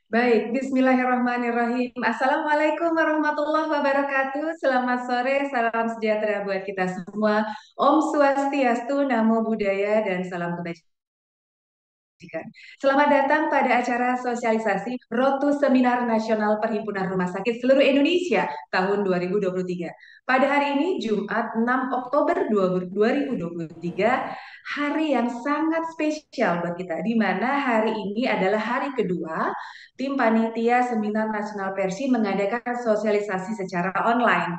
Baik, Bismillahirrahmanirrahim. Assalamualaikum warahmatullahi wabarakatuh. Selamat sore, salam sejahtera buat kita semua. Om Swastiastu, Namo Buddhaya, dan salam kebajikan. Selamat datang pada acara sosialisasi Rotu Seminar Nasional Perhimpunan Rumah Sakit Seluruh Indonesia tahun 2023. Pada hari ini, Jumat 6 Oktober 2023, hari yang sangat spesial buat kita, di mana hari ini adalah hari kedua tim panitia Seminar Nasional Persi mengadakan sosialisasi secara online,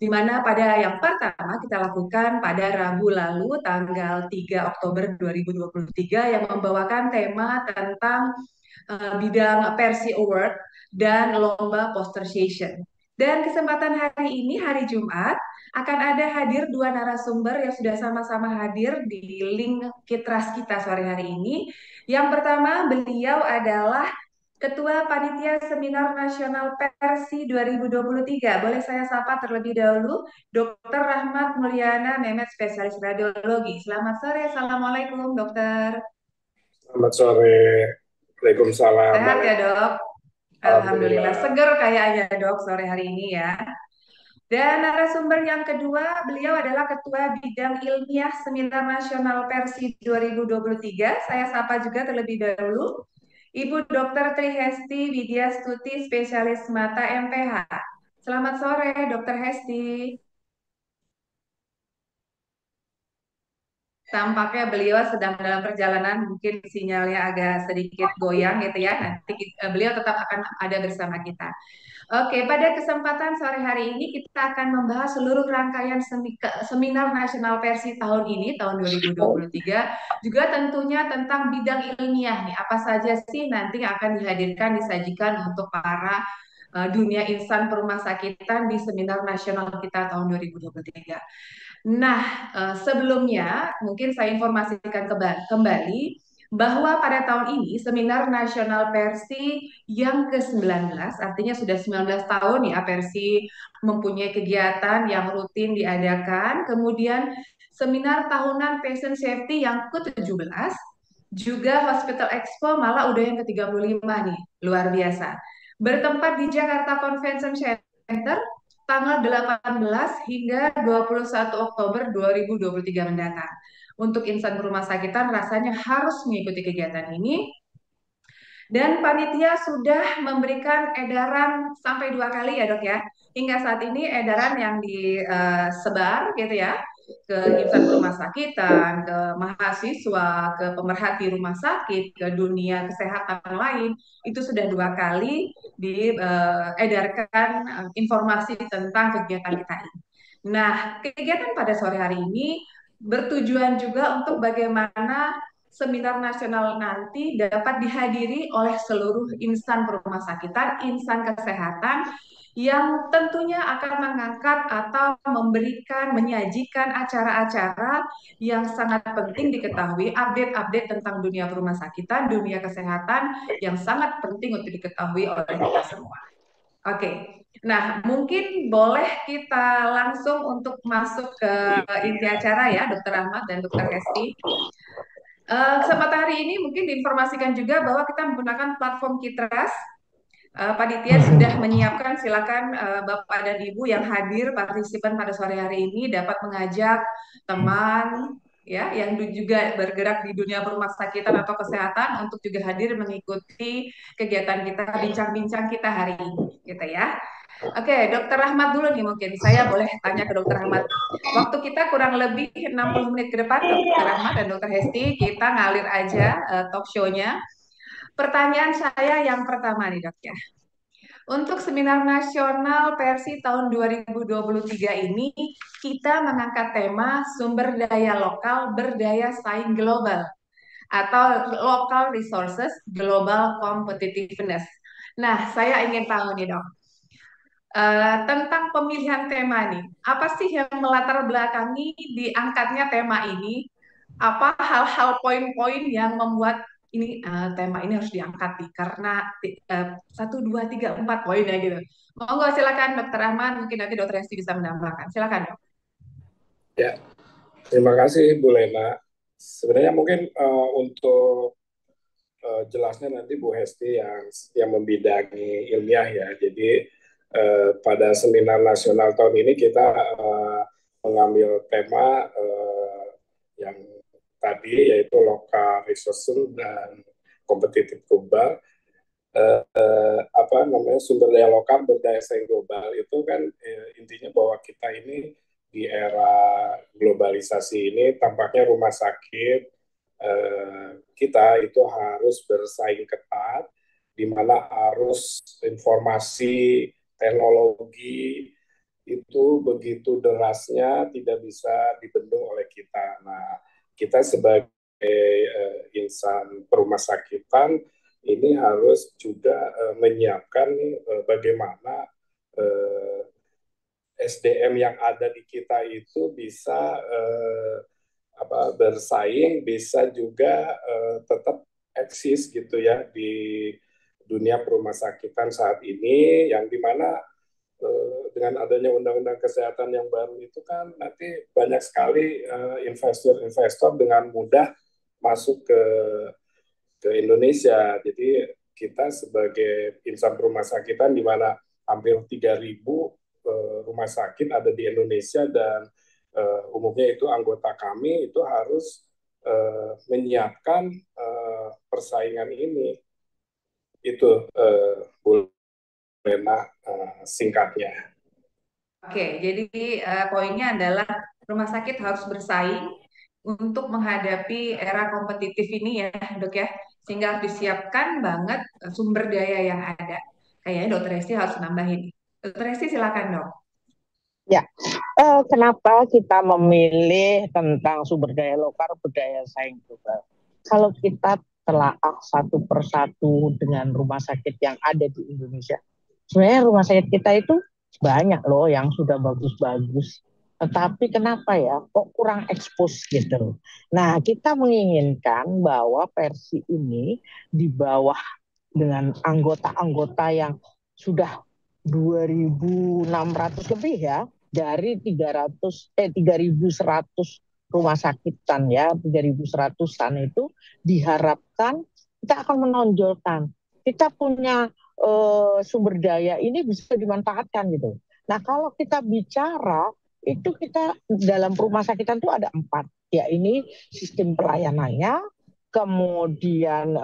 di mana pada yang pertama kita lakukan pada Rabu lalu tanggal 3 Oktober 2023 yang membawakan tema tentang bidang Persi Award dan lomba poster session. Dan kesempatan hari ini, hari Jumat, akan ada hadir dua narasumber yang sudah sama-sama hadir di link Kitras kita sore hari ini. Yang pertama, beliau adalah Ketua Panitia Seminar Nasional Persi 2023. Boleh saya sapa terlebih dahulu, Dr. Rahmat Mulyana Mehmet, spesialis radiologi. Selamat sore, Assalamualaikum, dokter. Selamat sore. Waalaikumsalam. Sehat ya, dok? Alhamdulillah, Alhamdulillah. seger kayaknya, dok, sore hari ini ya. Dan narasumber yang kedua, beliau adalah Ketua Bidang Ilmiah Seminar Nasional Persi 2023. Saya sapa juga terlebih dahulu, Ibu Dr. Tri Hesti Widya Stuti, spesialis mata MPH. Selamat sore, Dr. Hesti. Tampaknya beliau sedang dalam perjalanan, mungkin sinyalnya agak sedikit goyang gitu ya. Nanti beliau tetap akan ada bersama kita. Oke, pada kesempatan sore hari ini kita akan membahas seluruh rangkaian Seminar Nasional Persi tahun ini, tahun 2023. Juga tentunya tentang bidang ilmiah nih, apa saja sih nanti yang akan dihadirkan, disajikan untuk para dunia insan perumah sakitan di Seminar Nasional kita tahun 2023. Nah, sebelumnya mungkin saya informasikan kembali bahwa pada tahun ini Seminar Nasional Persi yang ke-19, artinya sudah 19 tahun ya Persi mempunyai kegiatan yang rutin diadakan, kemudian Seminar Tahunan Patient Safety yang ke-17, juga Hospital Expo malah udah yang ke-35 nih, luar biasa. Bertempat di Jakarta Convention Center tanggal 18 hingga 21 Oktober 2023 mendatang. Untuk insan rumah sakitan rasanya harus mengikuti kegiatan ini. Dan panitia sudah memberikan edaran sampai 2 kali ya, dok ya. Hingga saat ini edaran yang disebar gitu ya, ke insan rumah sakitan, ke mahasiswa, ke pemerhati rumah sakit, ke dunia kesehatan lain, itu sudah 2 kali diedarkan informasi tentang kegiatan kita ini. Nah, kegiatan pada sore hari ini bertujuan juga untuk bagaimana seminar nasional nanti dapat dihadiri oleh seluruh insan perumah sakitan, insan kesehatan, yang tentunya akan mengangkat atau memberikan, menyajikan acara-acara yang sangat penting diketahui, update-update tentang dunia perumah sakitan, dunia kesehatan yang sangat penting untuk diketahui oleh kita semua. Oke, nah mungkin boleh kita langsung untuk masuk ke inti acara ya, Dokter Ahmad dan Dokter Hesti. Kesempatan hari ini mungkin diinformasikan juga bahwa kita menggunakan platform Kitras. Panitia sudah menyiapkan, silakan Bapak dan Ibu yang hadir partisipan pada sore hari ini dapat mengajak teman, ya, yang juga bergerak di dunia perumahan atau kesehatan untuk juga hadir mengikuti kegiatan kita, bincang-bincang kita hari ini, gitu ya. Oke, Dokter Rahmat dulu nih mungkin. Saya boleh tanya ke Dokter Rahmat. Waktu kita kurang lebih 60 menit ke depan, Dokter Rahmat dan Dokter Hesti, kita ngalir aja talk show-nya. Pertanyaan saya yang pertama nih, Dok ya. Untuk seminar nasional versi tahun 2023 ini, kita mengangkat tema sumber daya lokal berdaya saing global atau local resources global competitiveness. Nah, saya ingin tahu nih, Dok. Tentang pemilihan tema nih, apa sih yang melatar belakangi diangkatnya tema ini? Apa hal-hal poin-poin yang membuat ini tema ini harus diangkat nih? Karena satu, dua, tiga, empat poin ya gitu. Monggo silakan Dokter Rahman, mungkin nanti Dokter Hesti bisa menambahkan. Silakan Dok. Ya, terima kasih Bu Lena. Sebenarnya mungkin untuk jelasnya nanti Bu Hesti yang membidangi ilmiah ya. Jadi pada seminar nasional tahun ini kita mengambil tema yang tadi yaitu lokal resource dan kompetitif global. Apa namanya sumber daya lokal berdaya saing global itu kan intinya bahwa kita ini di era globalisasi ini tampaknya rumah sakit kita itu harus bersaing ketat, di mana arus informasi, teknologi itu begitu derasnya tidak bisa dibendung oleh kita. Nah, kita sebagai insan perumah sakitan ini harus juga menyiapkan bagaimana SDM yang ada di kita itu bisa bersaing, bisa juga tetap eksis gitu ya di dunia perumah sakitan saat ini, yang dimana dengan adanya undang-undang kesehatan yang baru itu kan nanti banyak sekali investor-investor dengan mudah masuk ke Indonesia. Jadi kita sebagai insan rumah sakitan di mana hampir 3.000 rumah sakit ada di Indonesia dan umumnya itu anggota kami itu harus menyiapkan persaingan ini. Itu Bu Lena singkatnya. Oke, jadi poinnya adalah rumah sakit harus bersaing untuk menghadapi era kompetitif ini ya, Dok ya. Sehingga harus disiapkan banget sumber daya yang ada. Kayaknya Dokter Hesti harus nambahin. Dokter Hesti silakan, Dok. Ya, kenapa kita memilih tentang sumber daya lokal berdaya saing global? Kalau kita telaah satu persatu dengan rumah sakit yang ada di Indonesia, sebenarnya rumah sakit kita itu banyak loh yang sudah bagus-bagus. Tetapi kenapa ya kok kurang ekspos gitu. Nah, kita menginginkan bahwa versi ini di bawah dengan anggota-anggota yang sudah 2.600 lebih ya, dari 3.100 rumah sakitan ya, 3.100-an itu diharapkan kita akan menonjolkan kita punya sumber daya ini bisa dimanfaatkan gitu. Nah, kalau kita bicara itu kita dalam rumah sakitan itu ada 4 ya, ini sistem pelayanannya, kemudian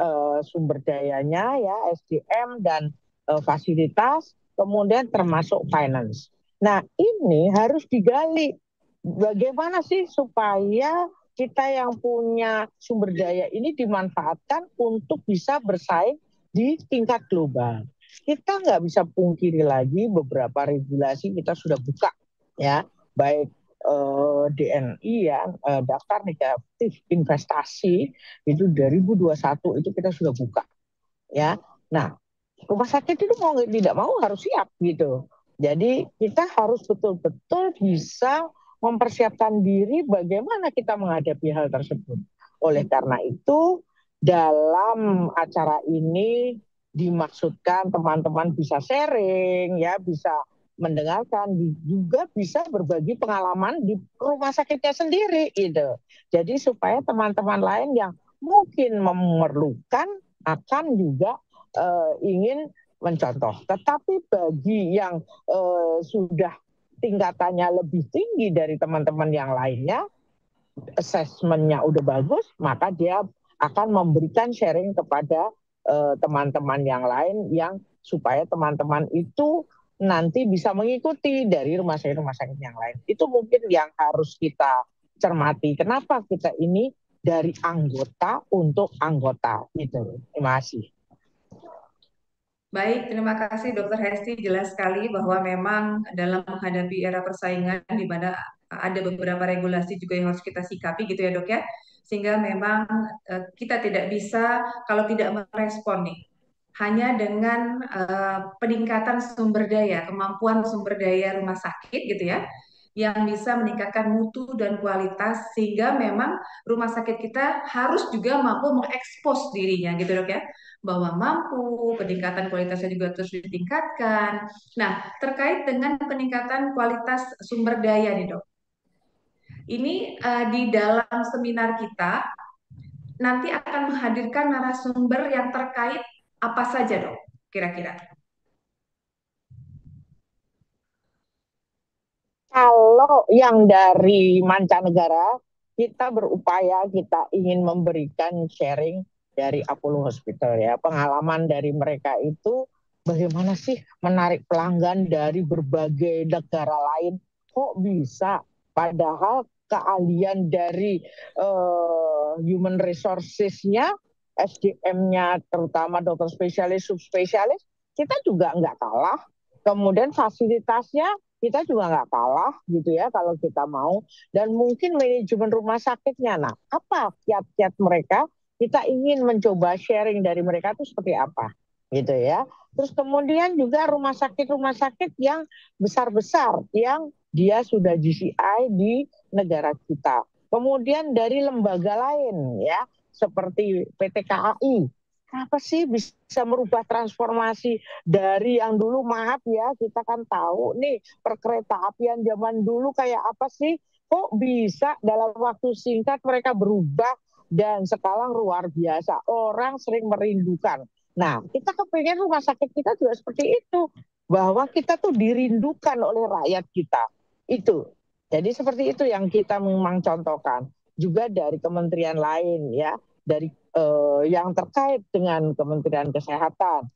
sumber dayanya ya SDM dan fasilitas, kemudian termasuk finance. Nah, ini harus digali bagaimana sih supaya kita yang punya sumber daya ini dimanfaatkan untuk bisa bersaing di tingkat global. Kita nggak bisa pungkiri lagi beberapa regulasi kita sudah buka ya, baik DNI ya, daftar negatif investasi itu 2021 itu kita sudah buka ya. Nah, rumah sakit itu mau tidak mau harus siap gitu. Jadi kita harus betul-betul bisa mempersiapkan diri bagaimana kita menghadapi hal tersebut. Oleh karena itu, dalam acara ini dimaksudkan teman-teman bisa sharing ya, bisa mendengarkan, juga bisa berbagi pengalaman di rumah sakitnya sendiri gitu. Jadi supaya teman-teman lain yang mungkin memerlukan akan juga ingin mencontoh. Tetapi bagi yang sudah tingkatannya lebih tinggi dari teman-teman yang lainnya, assessment-nya udah bagus, maka dia akan memberikan sharing kepada teman-teman yang lain yang supaya teman-teman itu nanti bisa mengikuti dari rumah sakit yang lain. Itu mungkin yang harus kita cermati. Kenapa kita ini dari anggota untuk anggota gitu. Terima kasih. Baik, terima kasih Dokter Hesti. Jelas sekali bahwa memang dalam menghadapi era persaingan di mana ada beberapa regulasi juga yang harus kita sikapi gitu ya Dok ya. Sehingga memang kita tidak bisa kalau tidak merespon nih. Hanya dengan peningkatan sumber daya, kemampuan sumber daya rumah sakit gitu ya, yang bisa meningkatkan mutu dan kualitas sehingga memang rumah sakit kita harus juga mampu mengekspos dirinya gitu Dok ya, bahwa mampu, peningkatan kualitasnya juga terus ditingkatkan. Nah, terkait dengan peningkatan kualitas sumber daya nih dok, ini di dalam seminar kita nanti akan menghadirkan narasumber yang terkait apa saja dok, kira-kira? Kalau yang dari mancanegara, kita berupaya, kita ingin memberikan sharing dari Apollo Hospital ya. Pengalaman dari mereka itu bagaimana sih menarik pelanggan dari berbagai negara lain. Kok bisa? Padahal keahlian dari human resources-nya, SDM-nya, terutama dokter spesialis, subspesialis, kita juga nggak kalah. Kemudian fasilitasnya kita juga nggak kalah gitu ya kalau kita mau. Dan mungkin manajemen rumah sakitnya, nah apa kiat-kiat mereka, kita ingin mencoba sharing dari mereka itu seperti apa gitu ya. Terus kemudian juga rumah sakit yang besar-besar yang dia sudah GCI di negara kita. Kemudian dari lembaga lain ya seperti PT KAI, apa sih bisa merubah transformasi dari yang dulu, maaf ya, kita kan tahu nih perkereta apian zaman dulu kayak apa sih, kok bisa dalam waktu singkat mereka berubah dan sekarang luar biasa, orang sering merindukan. Nah, kita kepengen rumah sakit kita juga seperti itu, bahwa kita tuh dirindukan oleh rakyat kita. Itu. Jadi seperti itu yang kita memang contohkan. Juga dari kementerian lain ya, dari yang terkait dengan Kementerian Kesehatan,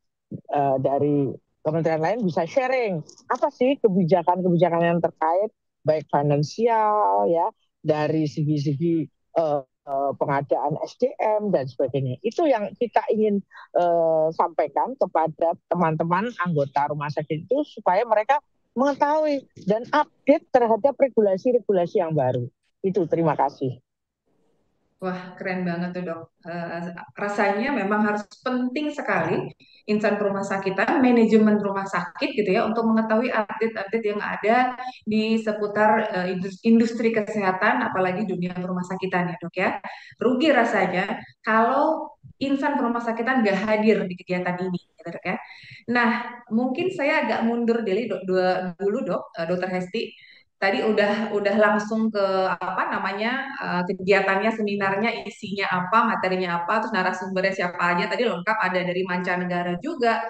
dari kementerian lain bisa sharing apa sih kebijakan-kebijakan yang terkait baik finansial ya, dari segi-segi pengadaan SDM dan sebagainya. Itu yang kita ingin sampaikan kepada teman-teman anggota rumah sakit itu supaya mereka mengetahui dan update terhadap regulasi-regulasi yang baru. Itu, terima kasih. Wah, keren banget tuh dok. Rasanya memang harus penting sekali insan rumah sakitan, manajemen rumah sakit gitu ya, untuk mengetahui update-update yang ada di seputar industri kesehatan, apalagi dunia rumah sakitan ya dok ya. Rugi rasanya kalau insan rumah sakitan nggak hadir di kegiatan ini, gitu dok ya. Nah, mungkin saya agak mundur dulu dok, dokter Hesti. Tadi udah langsung ke apa namanya kegiatannya, seminarnya, isinya apa, materinya apa, terus narasumbernya siapa aja. Tadi lengkap, ada dari mancanegara juga,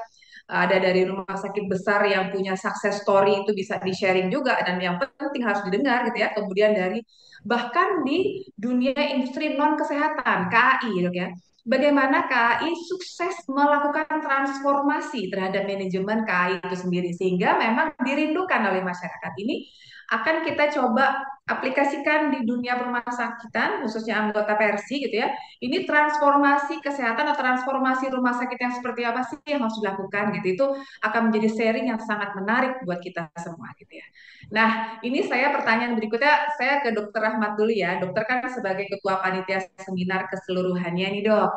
ada dari rumah sakit besar yang punya success story itu bisa di-sharing juga dan yang penting harus didengar gitu ya. Kemudian dari bahkan di dunia industri non kesehatan KAI dok ya. Bagaimana KAI sukses melakukan transformasi terhadap manajemen KAI itu sendiri sehingga memang dirindukan oleh masyarakat ini, akan kita coba aplikasikan di dunia perumahan khususnya anggota Persi gitu ya. Ini transformasi kesehatan atau transformasi rumah sakit yang seperti apa sih yang harus dilakukan gitu. Itu akan menjadi sharing yang sangat menarik buat kita semua gitu ya. Nah, ini saya pertanyaan berikutnya, saya ke Dokter Rahmat dulu ya. Dokter kan sebagai ketua panitia seminar keseluruhannya nih dok.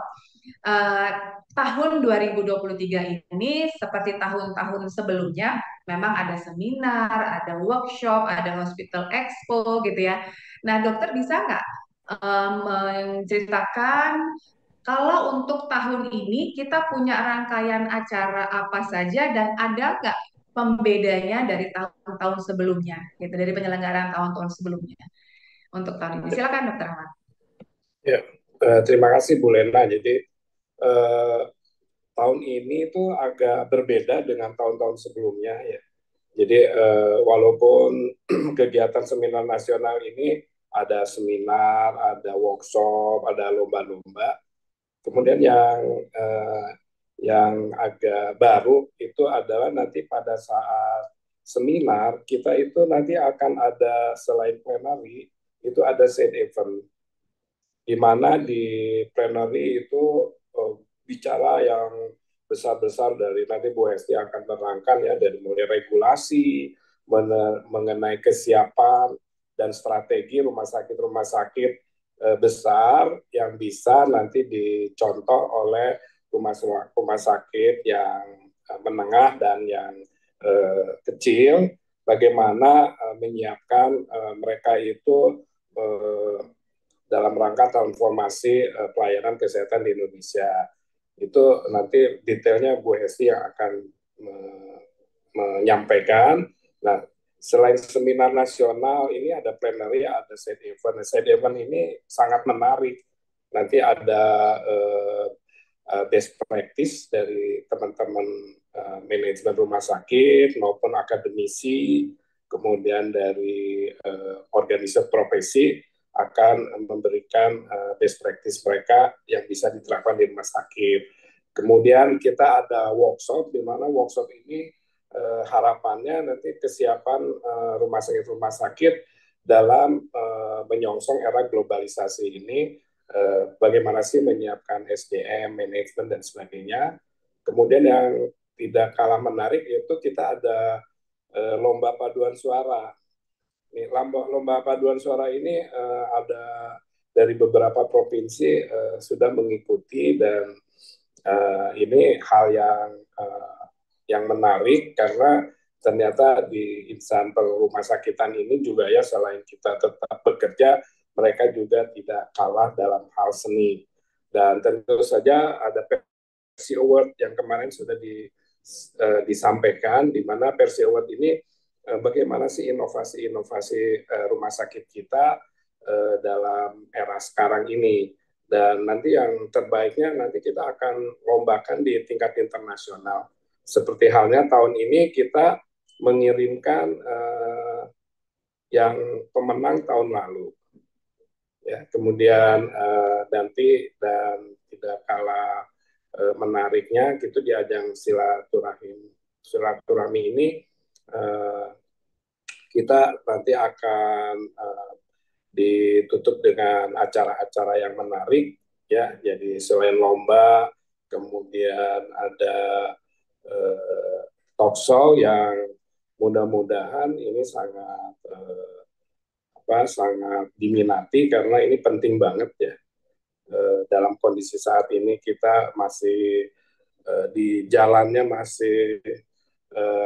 Eh, tahun 2023 ini seperti tahun-tahun sebelumnya memang ada seminar, ada workshop, ada hospital expo gitu ya. Nah, dokter bisa nggak menceritakan kalau untuk tahun ini kita punya rangkaian acara apa saja dan ada nggak pembedanya dari tahun-tahun sebelumnya, gitu, dari penyelenggaraan tahun-tahun sebelumnya untuk tahun ini. Silakan, Dokter Ahmad. Ya, terima kasih Bu Lena. Jadi eh, tahun ini tuh agak berbeda dengan tahun-tahun sebelumnya ya. Jadi walaupun kegiatan seminar nasional ini ada seminar, ada workshop, ada lomba-lomba. Kemudian yang agak baru itu adalah nanti pada saat seminar kita itu nanti akan ada selain plenary itu ada side event, di mana di plenary itu bicara yang besar-besar dari nanti Bu Hesti akan terangkan ya, dari mulai regulasi mengenai kesiapan dan strategi rumah sakit besar yang bisa nanti dicontoh oleh rumah sakit yang menengah dan yang kecil, bagaimana menyiapkan mereka itu dalam rangka transformasi pelayanan kesehatan di Indonesia. Itu nanti detailnya Bu Hesti yang akan menyampaikan. Nah, selain seminar nasional, ini ada plenary, ada side event. Side event ini sangat menarik. Nanti ada best practice dari teman-teman manajemen rumah sakit maupun akademisi, kemudian dari organisasi profesi akan memberikan best practice mereka yang bisa diterapkan di rumah sakit. Kemudian kita ada workshop, di mana workshop ini harapannya nanti kesiapan rumah sakit dalam menyongsong era globalisasi ini, bagaimana sih menyiapkan SDM, manajemen, dan sebagainya. Kemudian yang tidak kalah menarik yaitu kita ada lomba paduan suara. Lomba paduan suara ini ada dari beberapa provinsi sudah mengikuti, dan ini hal yang menarik karena ternyata di insan rumah sakitan ini juga ya, selain kita tetap bekerja, mereka juga tidak kalah dalam hal seni. Dan tentu saja ada Persi Award yang kemarin sudah disampaikan, di mana Persi Award ini bagaimana sih inovasi-inovasi rumah sakit kita dalam era sekarang ini. Dan nanti yang terbaiknya nanti kita akan lombakan di tingkat internasional. Seperti halnya tahun ini kita mengirimkan yang pemenang tahun lalu. Ya, kemudian nanti dan tidak kalah menariknya gitu di ajang silaturahmi ini kita nanti akan ditutup dengan acara-acara yang menarik ya. Jadi selain lomba, kemudian ada talk show yang mudah-mudahan ini sangat sangat diminati, karena ini penting banget ya. Dalam kondisi saat ini kita masih di jalannya masih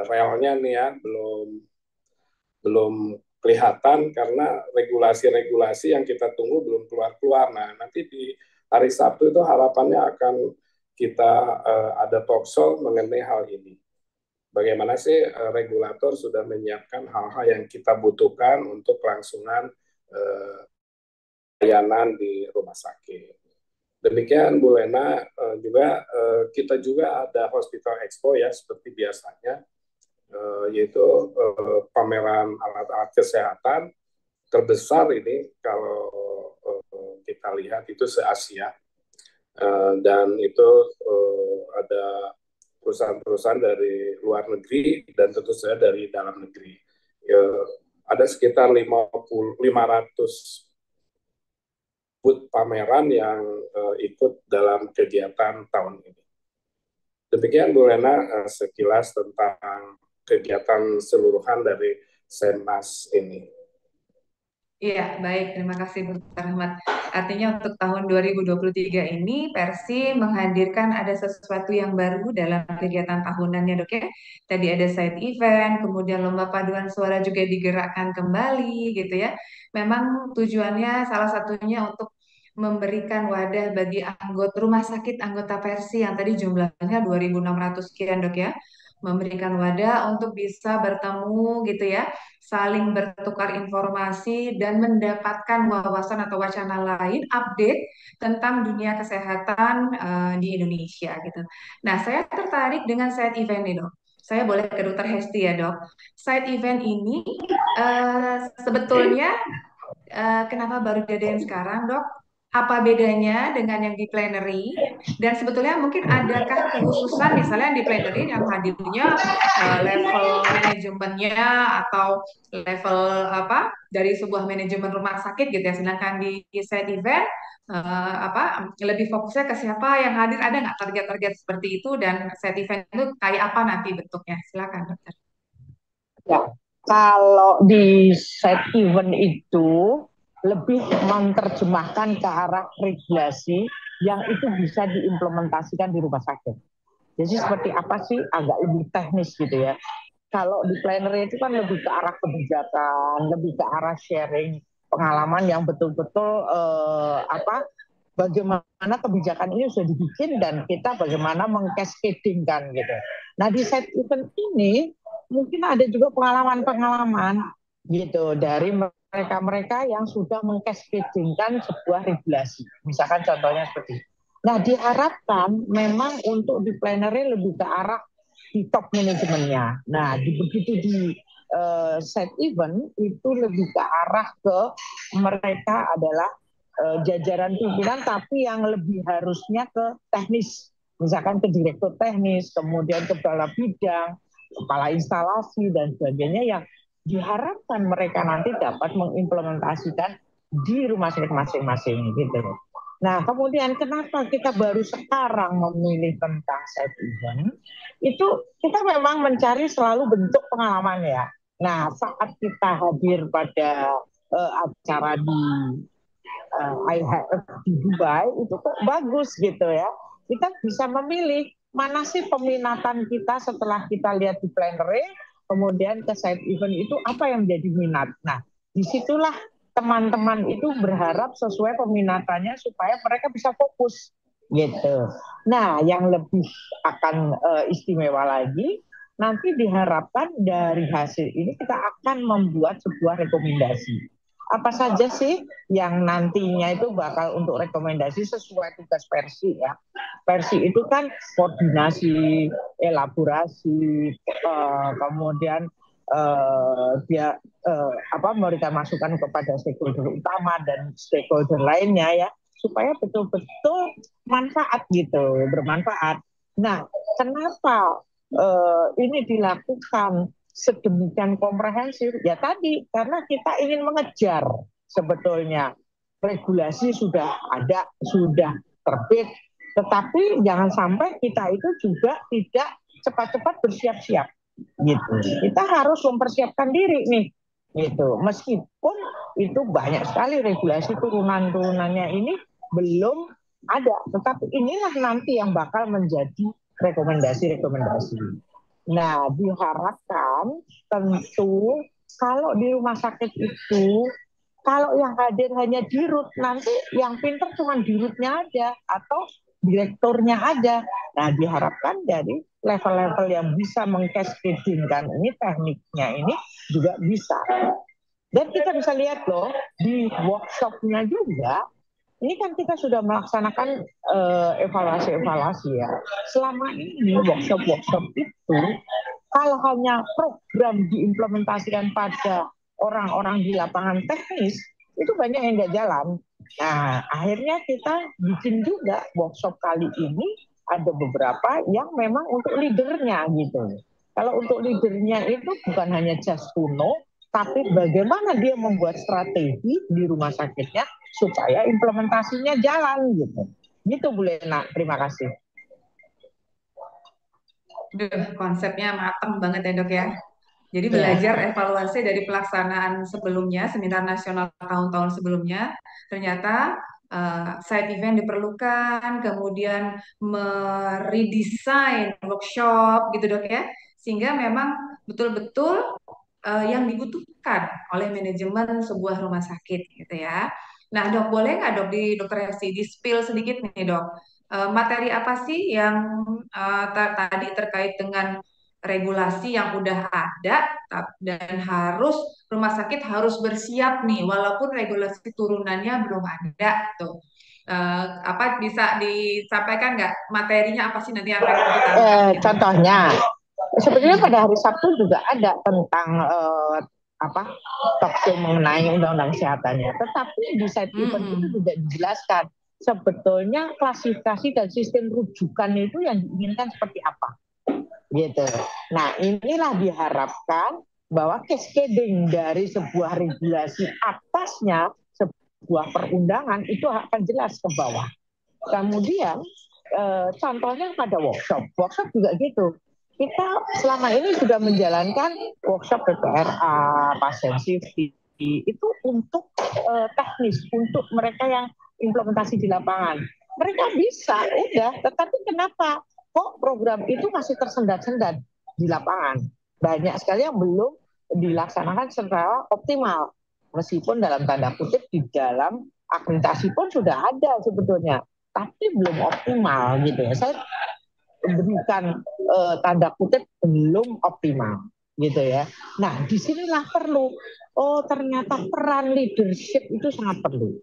relnya nih ya, belum kelihatan karena regulasi-regulasi yang kita tunggu belum keluar-keluar. Nah, nanti di hari Sabtu itu harapannya akan kita ada talk show mengenai hal ini. Bagaimana sih regulator sudah menyiapkan hal-hal yang kita butuhkan untuk kelangsungan layanan di rumah sakit. Demikian Bu Lena, juga kita juga ada Hospital Expo ya, seperti biasanya, yaitu pameran alat-alat kesehatan terbesar ini kalau kita lihat itu se-Asia, dan itu ada perusahaan-perusahaan dari luar negeri dan tentu saja dari dalam negeri. Ada sekitar 500 booth pameran yang ikut dalam kegiatan tahun ini. Demikian Bu Lena sekilas tentang kegiatan seluruhan dari Senmas ini. Iya, baik. Terima kasih, Dr. Rahmat. Artinya untuk tahun 2023 ini, Persi menghadirkan ada sesuatu yang baru dalam kegiatan tahunannya, Dok ya. Tadi ada side event, kemudian lomba paduan suara juga digerakkan kembali, gitu ya. Memang tujuannya salah satunya untuk memberikan wadah bagi anggota rumah sakit anggota Persi yang tadi jumlahnya 2.600 sekian, Dok ya. Memberikan wadah untuk bisa bertemu, gitu ya, saling bertukar informasi dan mendapatkan wawasan atau wacana lain, update tentang dunia kesehatan di Indonesia gitu. Nah, saya tertarik dengan side event ini, Dok. Saya boleh ke Dr. Hesti ya, Dok. Side event ini sebetulnya Kenapa baru diadain sekarang, Dok? Apa bedanya dengan yang di plenary? Dan sebetulnya mungkin adakah kehususan misalnya di plenary yang hadirnya level manajemennya atau level apa dari sebuah manajemen rumah sakit gitu ya, sedangkan di side event apa lebih fokusnya ke siapa yang hadir, ada nggak target-target seperti itu, dan side event itu kayak apa nanti bentuknya? Silakan, Dokter. Ya, kalau di set event itu lebih menerjemahkan ke arah regulasi yang itu bisa diimplementasikan di rumah sakit. Jadi seperti apa sih, agak lebih teknis gitu ya. Kalau di plenary itu kan lebih ke arah kebijakan, lebih ke arah sharing pengalaman yang betul-betul bagaimana kebijakan ini sudah dibikin dan kita bagaimana mengcascadingkan gitu. Nah di set event ini mungkin ada juga pengalaman-pengalaman gitu dari mereka-mereka yang sudah mengcascadingkan sebuah regulasi. Misalkan contohnya seperti itu. Nah diharapkan memang untuk di plenary lebih ke arah di top manajemennya. Nah begitu di set event itu lebih ke arah ke mereka adalah jajaran pimpinan tapi yang lebih harusnya ke teknis, misalkan ke direktur teknis, kemudian ke kepala bidang, kepala instalasi dan sebagainya yang diharapkan mereka nanti dapat mengimplementasikan di rumah sakit masing-masing gitu. Nah kemudian kenapa kita baru sekarang memilih tentang side event? Itu kita memang mencari selalu bentuk pengalaman ya. Nah saat kita hadir pada acara di IHF di Dubai itu kok bagus gitu ya. Kita bisa memilih mana sih peminatan kita setelah kita lihat di plenary, kemudian ke side event itu apa yang menjadi minat. Nah, disitulah teman-teman itu berharap sesuai peminatannya supaya mereka bisa fokus gitu. Nah, yang lebih akan istimewa lagi, nanti diharapkan dari hasil ini kita akan membuat sebuah rekomendasi apa saja sih yang nantinya itu bakal untuk rekomendasi sesuai tugas Persi ya. Persi itu kan koordinasi, elaborasi, kemudian dia memberikan masukan kepada stakeholder utama dan stakeholder lainnya ya, supaya betul-betul manfaat gitu, bermanfaat. Nah, kenapa ini dilakukan sedemikian komprehensif? Ya tadi, karena kita ingin mengejar sebetulnya regulasi sudah ada, sudah terbit, tetapi jangan sampai kita itu juga tidak cepat-cepat bersiap-siap gitu. Kita harus mempersiapkan diri nih gitu. Meskipun itu banyak sekali regulasi turunan-turunannya ini belum ada, tetapi inilah nanti yang bakal menjadi rekomendasi-rekomendasi. Nah, diharapkan tentu kalau di rumah sakit itu, kalau yang hadir hanya dirut, nanti yang pinter cuma dirutnya aja atau direkturnya aja. Nah, diharapkan dari level-level yang bisa mengcascadingkan ini, tekniknya ini juga bisa. Dan kita bisa lihat loh, di workshopnya juga, ini kan kita sudah melaksanakan evaluasi-evaluasi ya. Selama ini workshop-workshop itu kalau hanya program diimplementasikan pada orang-orang di lapangan teknis, itu banyak yang nggak jalan. Nah, akhirnya kita bikin juga workshop kali ini ada beberapa yang memang untuk leadernya gitu. Kalau untuk leadernya itu bukan hanya just to know, tapi bagaimana dia membuat strategi di rumah sakitnya supaya implementasinya jalan gitu. Gitu Bu Lena, terima kasih. Konsepnya matang banget ya Dok ya. Jadi belajar evaluasi dari pelaksanaan sebelumnya, seminar nasional tahun-tahun sebelumnya, ternyata side event diperlukan, kemudian meredesain workshop gitu Dok ya, sehingga memang betul-betul yang dibutuhkan oleh manajemen sebuah rumah sakit gitu ya. Nah Dok, boleh nggak Dok di Dokter Hesti di-spill sedikit nih Dok, materi apa sih yang tadi terkait dengan regulasi yang udah ada dan harus rumah sakit harus bersiap nih walaupun regulasi turunannya belum ada tuh. Apa bisa disampaikan nggak materinya apa sih nanti yang akan kita angkat? Contohnya, sebenarnya pada hari Sabtu juga ada tentang apa talk show mengenai undang-undang kesehatannya. Tetapi di side event itu tidak dijelaskan sebetulnya klasifikasi dan sistem rujukan itu yang diinginkan seperti apa, gitu. Nah, inilah diharapkan bahwa cascading dari sebuah regulasi atasnya sebuah perundangan itu akan jelas ke bawah. Kemudian contohnya pada workshop juga gitu. Kita selama ini sudah menjalankan workshop PPRA, pasien safety, itu untuk teknis, untuk mereka yang implementasi di lapangan. Mereka bisa, udah, tetapi kenapa kok program itu masih tersendat-sendat di lapangan? Banyak sekali yang belum dilaksanakan secara optimal. Meskipun dalam tanda kutip di dalam akreditasi pun sudah ada sebetulnya, tapi belum optimal gitu ya. Saya berikan tanda kutip belum optimal gitu ya. Nah, disinilah perlu. Oh, ternyata peran leadership itu sangat perlu.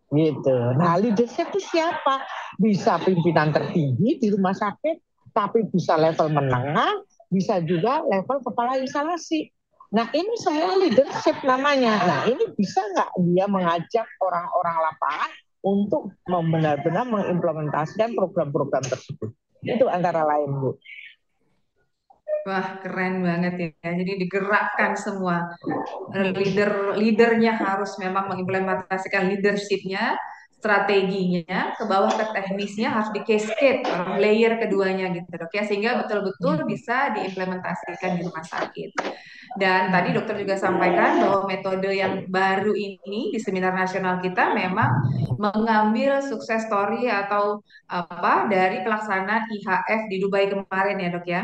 Gitu. Nah, leadership itu siapa? Bisa pimpinan tertinggi di rumah sakit, tapi bisa level menengah, bisa juga level kepala instalasi. Nah, ini semua leadership namanya. Nah, ini bisa nggak dia mengajak orang-orang lapangan untuk benar-benar mengimplementasikan program-program tersebut? Itu antara lain, Bu. Wah, keren banget ya. Jadi digerakkan semua. Leadernya harus memang mengimplementasikan leadershipnya, strateginya, ke bawah ke teknisnya harus di cascade, layer keduanya gitu dok ya, sehingga betul-betul bisa diimplementasikan di rumah sakit. Dan tadi dokter juga sampaikan bahwa metode yang baru ini di seminar nasional kita memang mengambil sukses story atau apa dari pelaksanaan IHF di Dubai kemarin ya dok ya.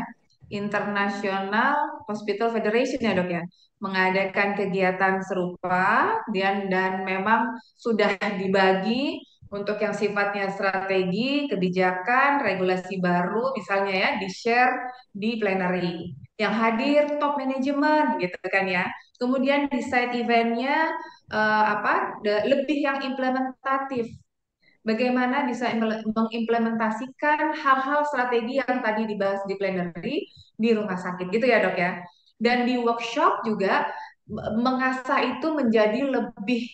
International Hospital Federation ya dok ya, mengadakan kegiatan serupa dan memang sudah dibagi untuk yang sifatnya strategi, kebijakan, regulasi baru misalnya ya di-share di plenary. Yang hadir top manajemen gitu kan ya. Kemudian di side eventnya lebih yang implementatif. Bagaimana bisa mengimplementasikan hal-hal strategi yang tadi dibahas di plenary di rumah sakit gitu ya dok ya. Dan di workshop juga mengasah itu menjadi lebih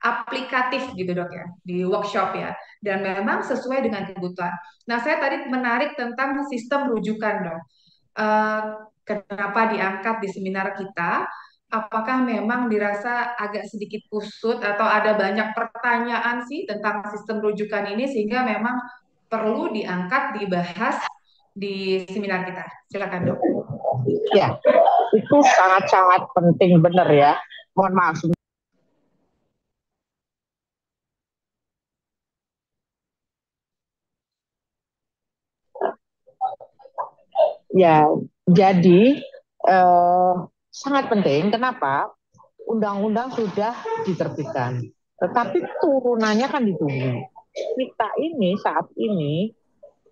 aplikatif gitu dok ya di workshop ya. Dan memang sesuai dengan kebutuhan. Nah saya tadi menarik tentang sistem rujukan dok. Eh, Kenapa diangkat di seminar kita? Apakah memang dirasa agak sedikit kusut atau ada banyak pertanyaan sih tentang sistem rujukan ini sehingga memang perlu diangkat, dibahas di seminar kita. Silakan dok. Ya, itu sangat-sangat penting benar ya. Mohon maaf. Ya, jadi sangat penting. Kenapa? Undang-undang sudah diterbitkan, tetapi turunannya kan ditunggu. Kita ini saat ini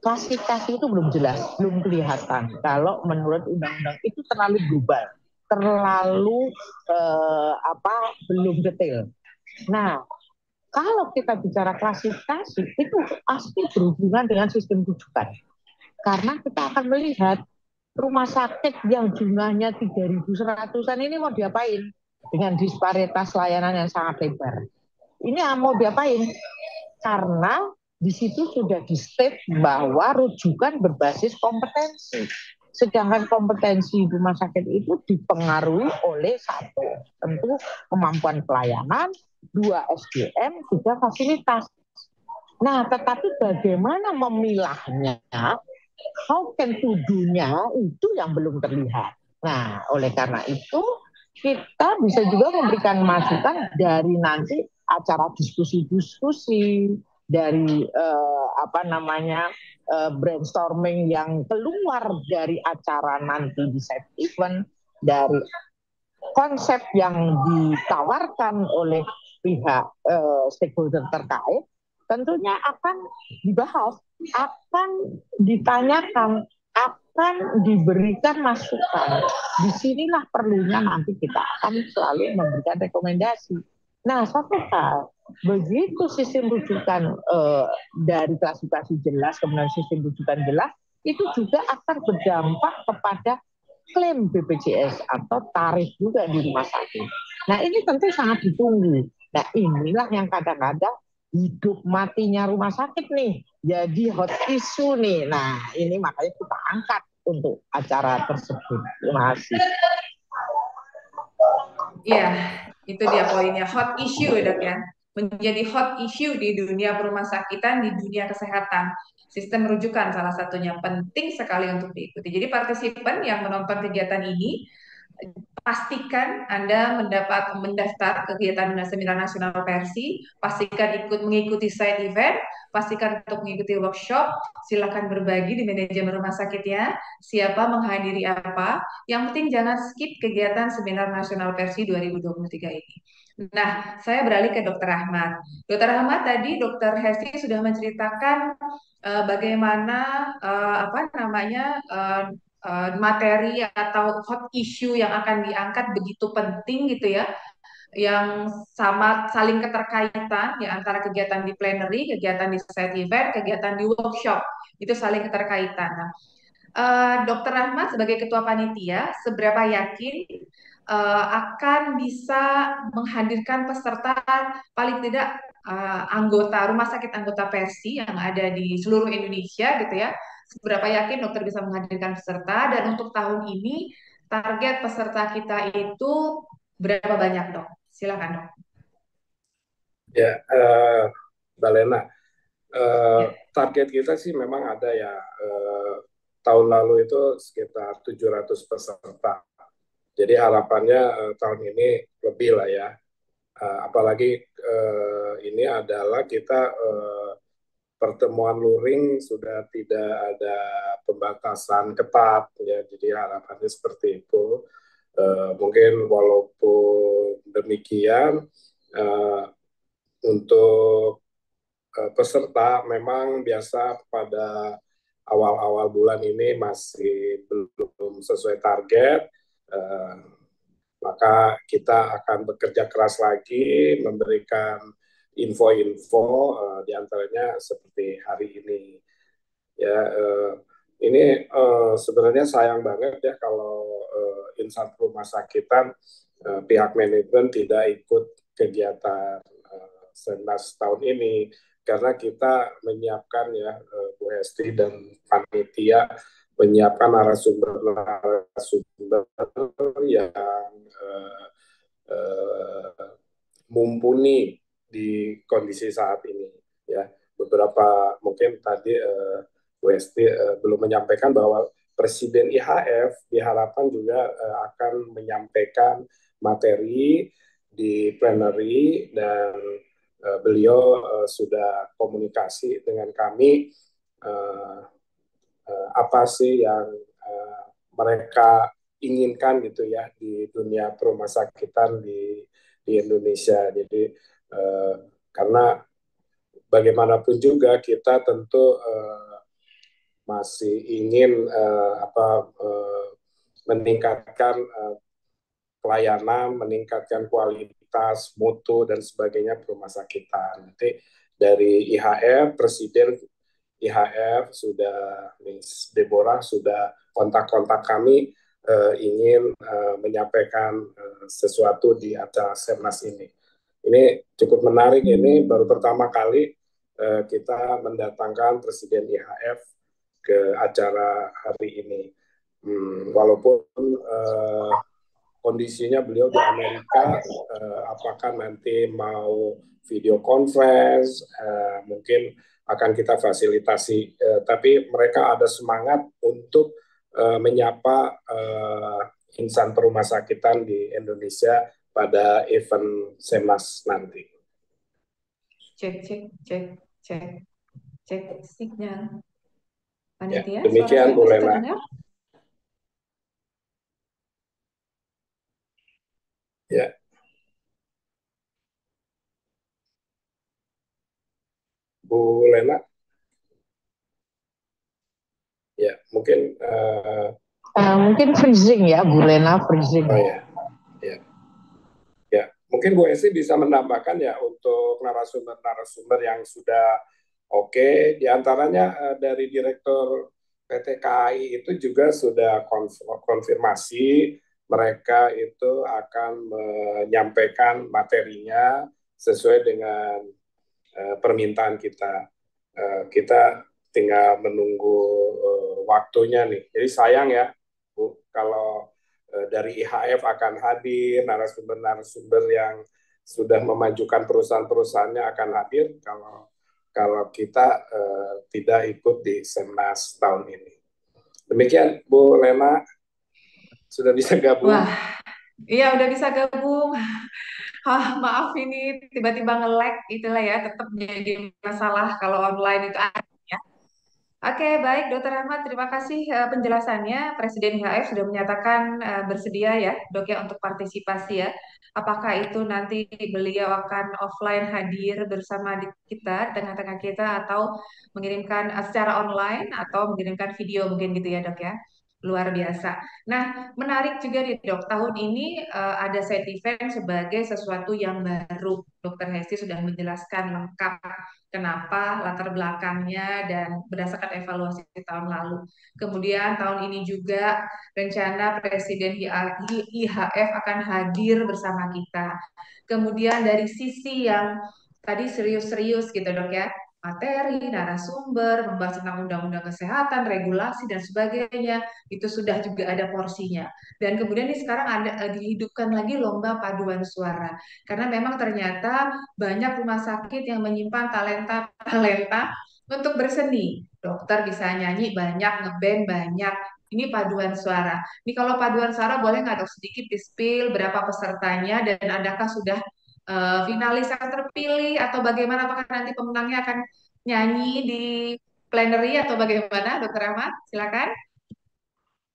klasifikasi itu belum jelas, belum kelihatan. Kalau menurut undang-undang itu terlalu global, terlalu belum detail. Nah, kalau kita bicara klasifikasi itu pasti berhubungan dengan sistem rujukan. Karena kita akan melihat rumah sakit yang jumlahnya 3.100-an ini mau diapain dengan disparitas layanan yang sangat lebar. Ini mau diapain? Karena di situ sudah di-state bahwa rujukan berbasis kompetensi. Sedangkan kompetensi rumah sakit itu dipengaruhi oleh satu, tentu kemampuan pelayanan, 2 SDM, 3 fasilitas. Nah, tetapi bagaimana memilahnya, how can to do-nya itu yang belum terlihat. Nah, oleh karena itu kita bisa juga memberikan masukan dari nanti acara diskusi-diskusi, dari brainstorming yang keluar dari acara nanti di side event, dari konsep yang ditawarkan oleh pihak stakeholder terkait, tentunya akan dibahas, akan ditanyakan, akan diberikan masukan. Disinilah perlunya nanti kita akan selalu memberikan rekomendasi. Nah, satu hal, begitu sistem rujukan dari klasifikasi jelas, kemudian sistem rujukan jelas, itu juga akan berdampak kepada klaim BPJS atau tarif juga di rumah sakit. Nah ini tentu sangat ditunggu. Nah inilah yang kadang-kadang hidup matinya rumah sakit nih jadi hot issue nih. Nah ini makanya kita angkat untuk acara tersebut. Terima kasih. Iya, itu dia poinnya, hot issue Dok ya. Menjadi hot issue di dunia perumah sakitan, di dunia kesehatan. Sistem rujukan salah satunya penting sekali untuk diikuti. Jadi partisipan yang menonton kegiatan ini pastikan Anda mendaftar kegiatan seminar nasional Persi, pastikan ikut mengikuti side event, pastikan untuk mengikuti workshop, silakan berbagi di manajemen rumah sakitnya, siapa menghadiri apa, yang penting jangan skip kegiatan seminar nasional Persi 2023 ini. Nah, saya beralih ke Dr. Ahmad. Dr. Ahmad tadi Dr. Hesti sudah menceritakan bagaimana apa namanya materi atau hot issue yang akan diangkat begitu penting gitu ya, yang sama saling keterkaitan ya antara kegiatan di plenary, kegiatan di side event, kegiatan di workshop itu saling keterkaitan. Nah, Dr. Rahmat sebagai ketua panitia, seberapa yakin akan bisa menghadirkan peserta paling tidak anggota rumah sakit anggota Persi yang ada di seluruh Indonesia gitu ya. Seberapa yakin dokter bisa menghadirkan peserta dan untuk tahun ini target peserta kita itu berapa banyak dok? Silakan dok. Ya, Mbak Lena, target kita sih memang ada ya. Tahun lalu itu sekitar 700 peserta. Jadi harapannya tahun ini lebih lah ya. Apalagi ini adalah kita pertemuan luring sudah tidak ada pembatasan ketat ya. Jadi harapannya seperti itu. Mungkin walaupun demikian untuk peserta memang biasa pada awal-awal bulan ini masih belum sesuai target, maka kita akan bekerja keras lagi memberikan info-info diantaranya seperti hari ini. Ya, ini sebenarnya sayang banget ya kalau insan rumah sakitan pihak manajemen tidak ikut kegiatan Senmas tahun ini karena kita menyiapkan ya Bu Hesti dan panitia menyiapkan narasumber-narasumber yang mumpuni di kondisi saat ini ya. Beberapa mungkin tadi Bu Hesti belum menyampaikan bahwa Presiden IHF diharapkan juga akan menyampaikan materi di plenary dan beliau sudah komunikasi dengan kami apa sih yang mereka inginkan gitu ya di dunia perumah sakitan di Indonesia. Jadi karena bagaimanapun juga kita tentu masih ingin meningkatkan pelayanan, meningkatkan kualitas, mutu dan sebagainya perumah sakitan. Nanti dari IHF, Presiden IHF sudah, Miss Deborah sudah kontak-kontak kami ingin menyampaikan sesuatu di acara Sernas ini. Ini cukup menarik, ini baru pertama kali kita mendatangkan Presiden IHF ke acara hari ini. Walaupun kondisinya beliau di Amerika, apakah nanti mau video conference, mungkin akan kita fasilitasi. Tapi mereka ada semangat untuk menyapa insan perumah sakitan di Indonesia pada event Semas nanti. Cek signal. Ya, demikian Bu Lena. Ya. Bu Lena. Ya, mungkin mungkin freezing ya, Bu Lena freezing. Oh ya. Ya. Ya, mungkin Bu Esi bisa menambahkan ya untuk narasumber-narasumber yang sudah oke, di antaranya dari Direktur PT KAI itu juga sudah konfirmasi mereka itu akan menyampaikan materinya sesuai dengan permintaan kita. Kita tinggal menunggu waktunya nih. Jadi sayang ya, Bu, kalau dari IHF akan hadir, narasumber-narasumber yang sudah memajukan perusahaan-perusahaannya akan hadir kalau kita tidak ikut di Semnas tahun ini. Demikian, Bu Lena, sudah bisa gabung. Wah, iya udah bisa gabung. Maaf ini tiba-tiba nge-lag itulah ya, tetap jadi masalah kalau online itu ada ya. Oke, baik Dokter Ahmad, terima kasih penjelasannya. Presiden IHF sudah menyatakan bersedia ya, Dok ya, untuk partisipasi ya. Apakah itu nanti beliau akan offline hadir bersama kita, tengah-tengah kita, atau mengirimkan secara online, atau mengirimkan video mungkin gitu ya Dok ya. Luar biasa. Nah, menarik juga nih Dok, tahun ini ada side event sebagai sesuatu yang baru. Dokter Hesti sudah menjelaskan lengkap kenapa, latar belakangnya, dan berdasarkan evaluasi tahun lalu. Kemudian tahun ini juga rencana Presiden IHF akan hadir bersama kita. Kemudian dari sisi yang tadi serius-serius gitu Dok ya, materi, narasumber, membahas tentang undang-undang kesehatan, regulasi, dan sebagainya, itu sudah juga ada porsinya. Dan kemudian ini sekarang ada dihidupkan lagi lomba paduan suara. Karena memang ternyata banyak rumah sakit yang menyimpan talenta-talenta untuk berseni. Dokter bisa nyanyi banyak, ngeband banyak. Ini paduan suara. Ini kalau paduan suara boleh nggak Dok sedikit di-spill berapa pesertanya dan adakah sudah finalis yang terpilih atau bagaimana? Apakah nanti pemenangnya akan nyanyi di plenary atau bagaimana, Dokter Ahmad? Silakan.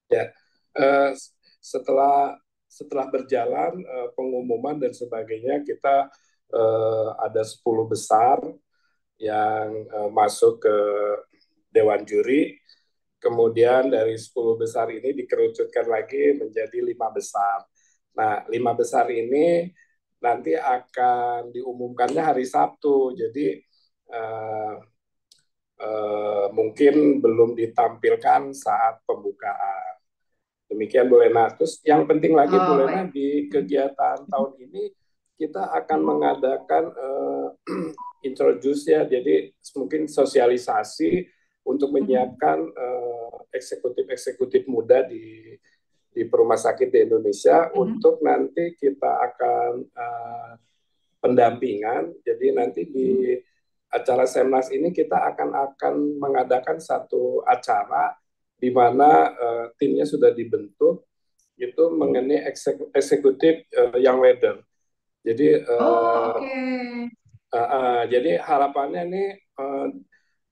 Ya, eh, setelah berjalan pengumuman dan sebagainya, kita ada 10 besar yang masuk ke Dewan Juri. Kemudian dari 10 besar ini dikerucutkan lagi menjadi 5 besar. Nah, 5 besar ini nanti akan diumumkannya hari Sabtu. Jadi mungkin belum ditampilkan saat pembukaan. Demikian Bu Lena. Terus yang penting lagi Bu Lena, di kegiatan tahun ini kita akan mengadakan introduce ya, jadi mungkin sosialisasi untuk menyiapkan eksekutif-eksekutif muda di rumah sakit di Indonesia untuk nanti kita akan pendampingan. Jadi nanti di acara Semnas ini kita akan mengadakan satu acara di mana timnya sudah dibentuk itu mengenai eksekutif young leader. Jadi jadi harapannya nih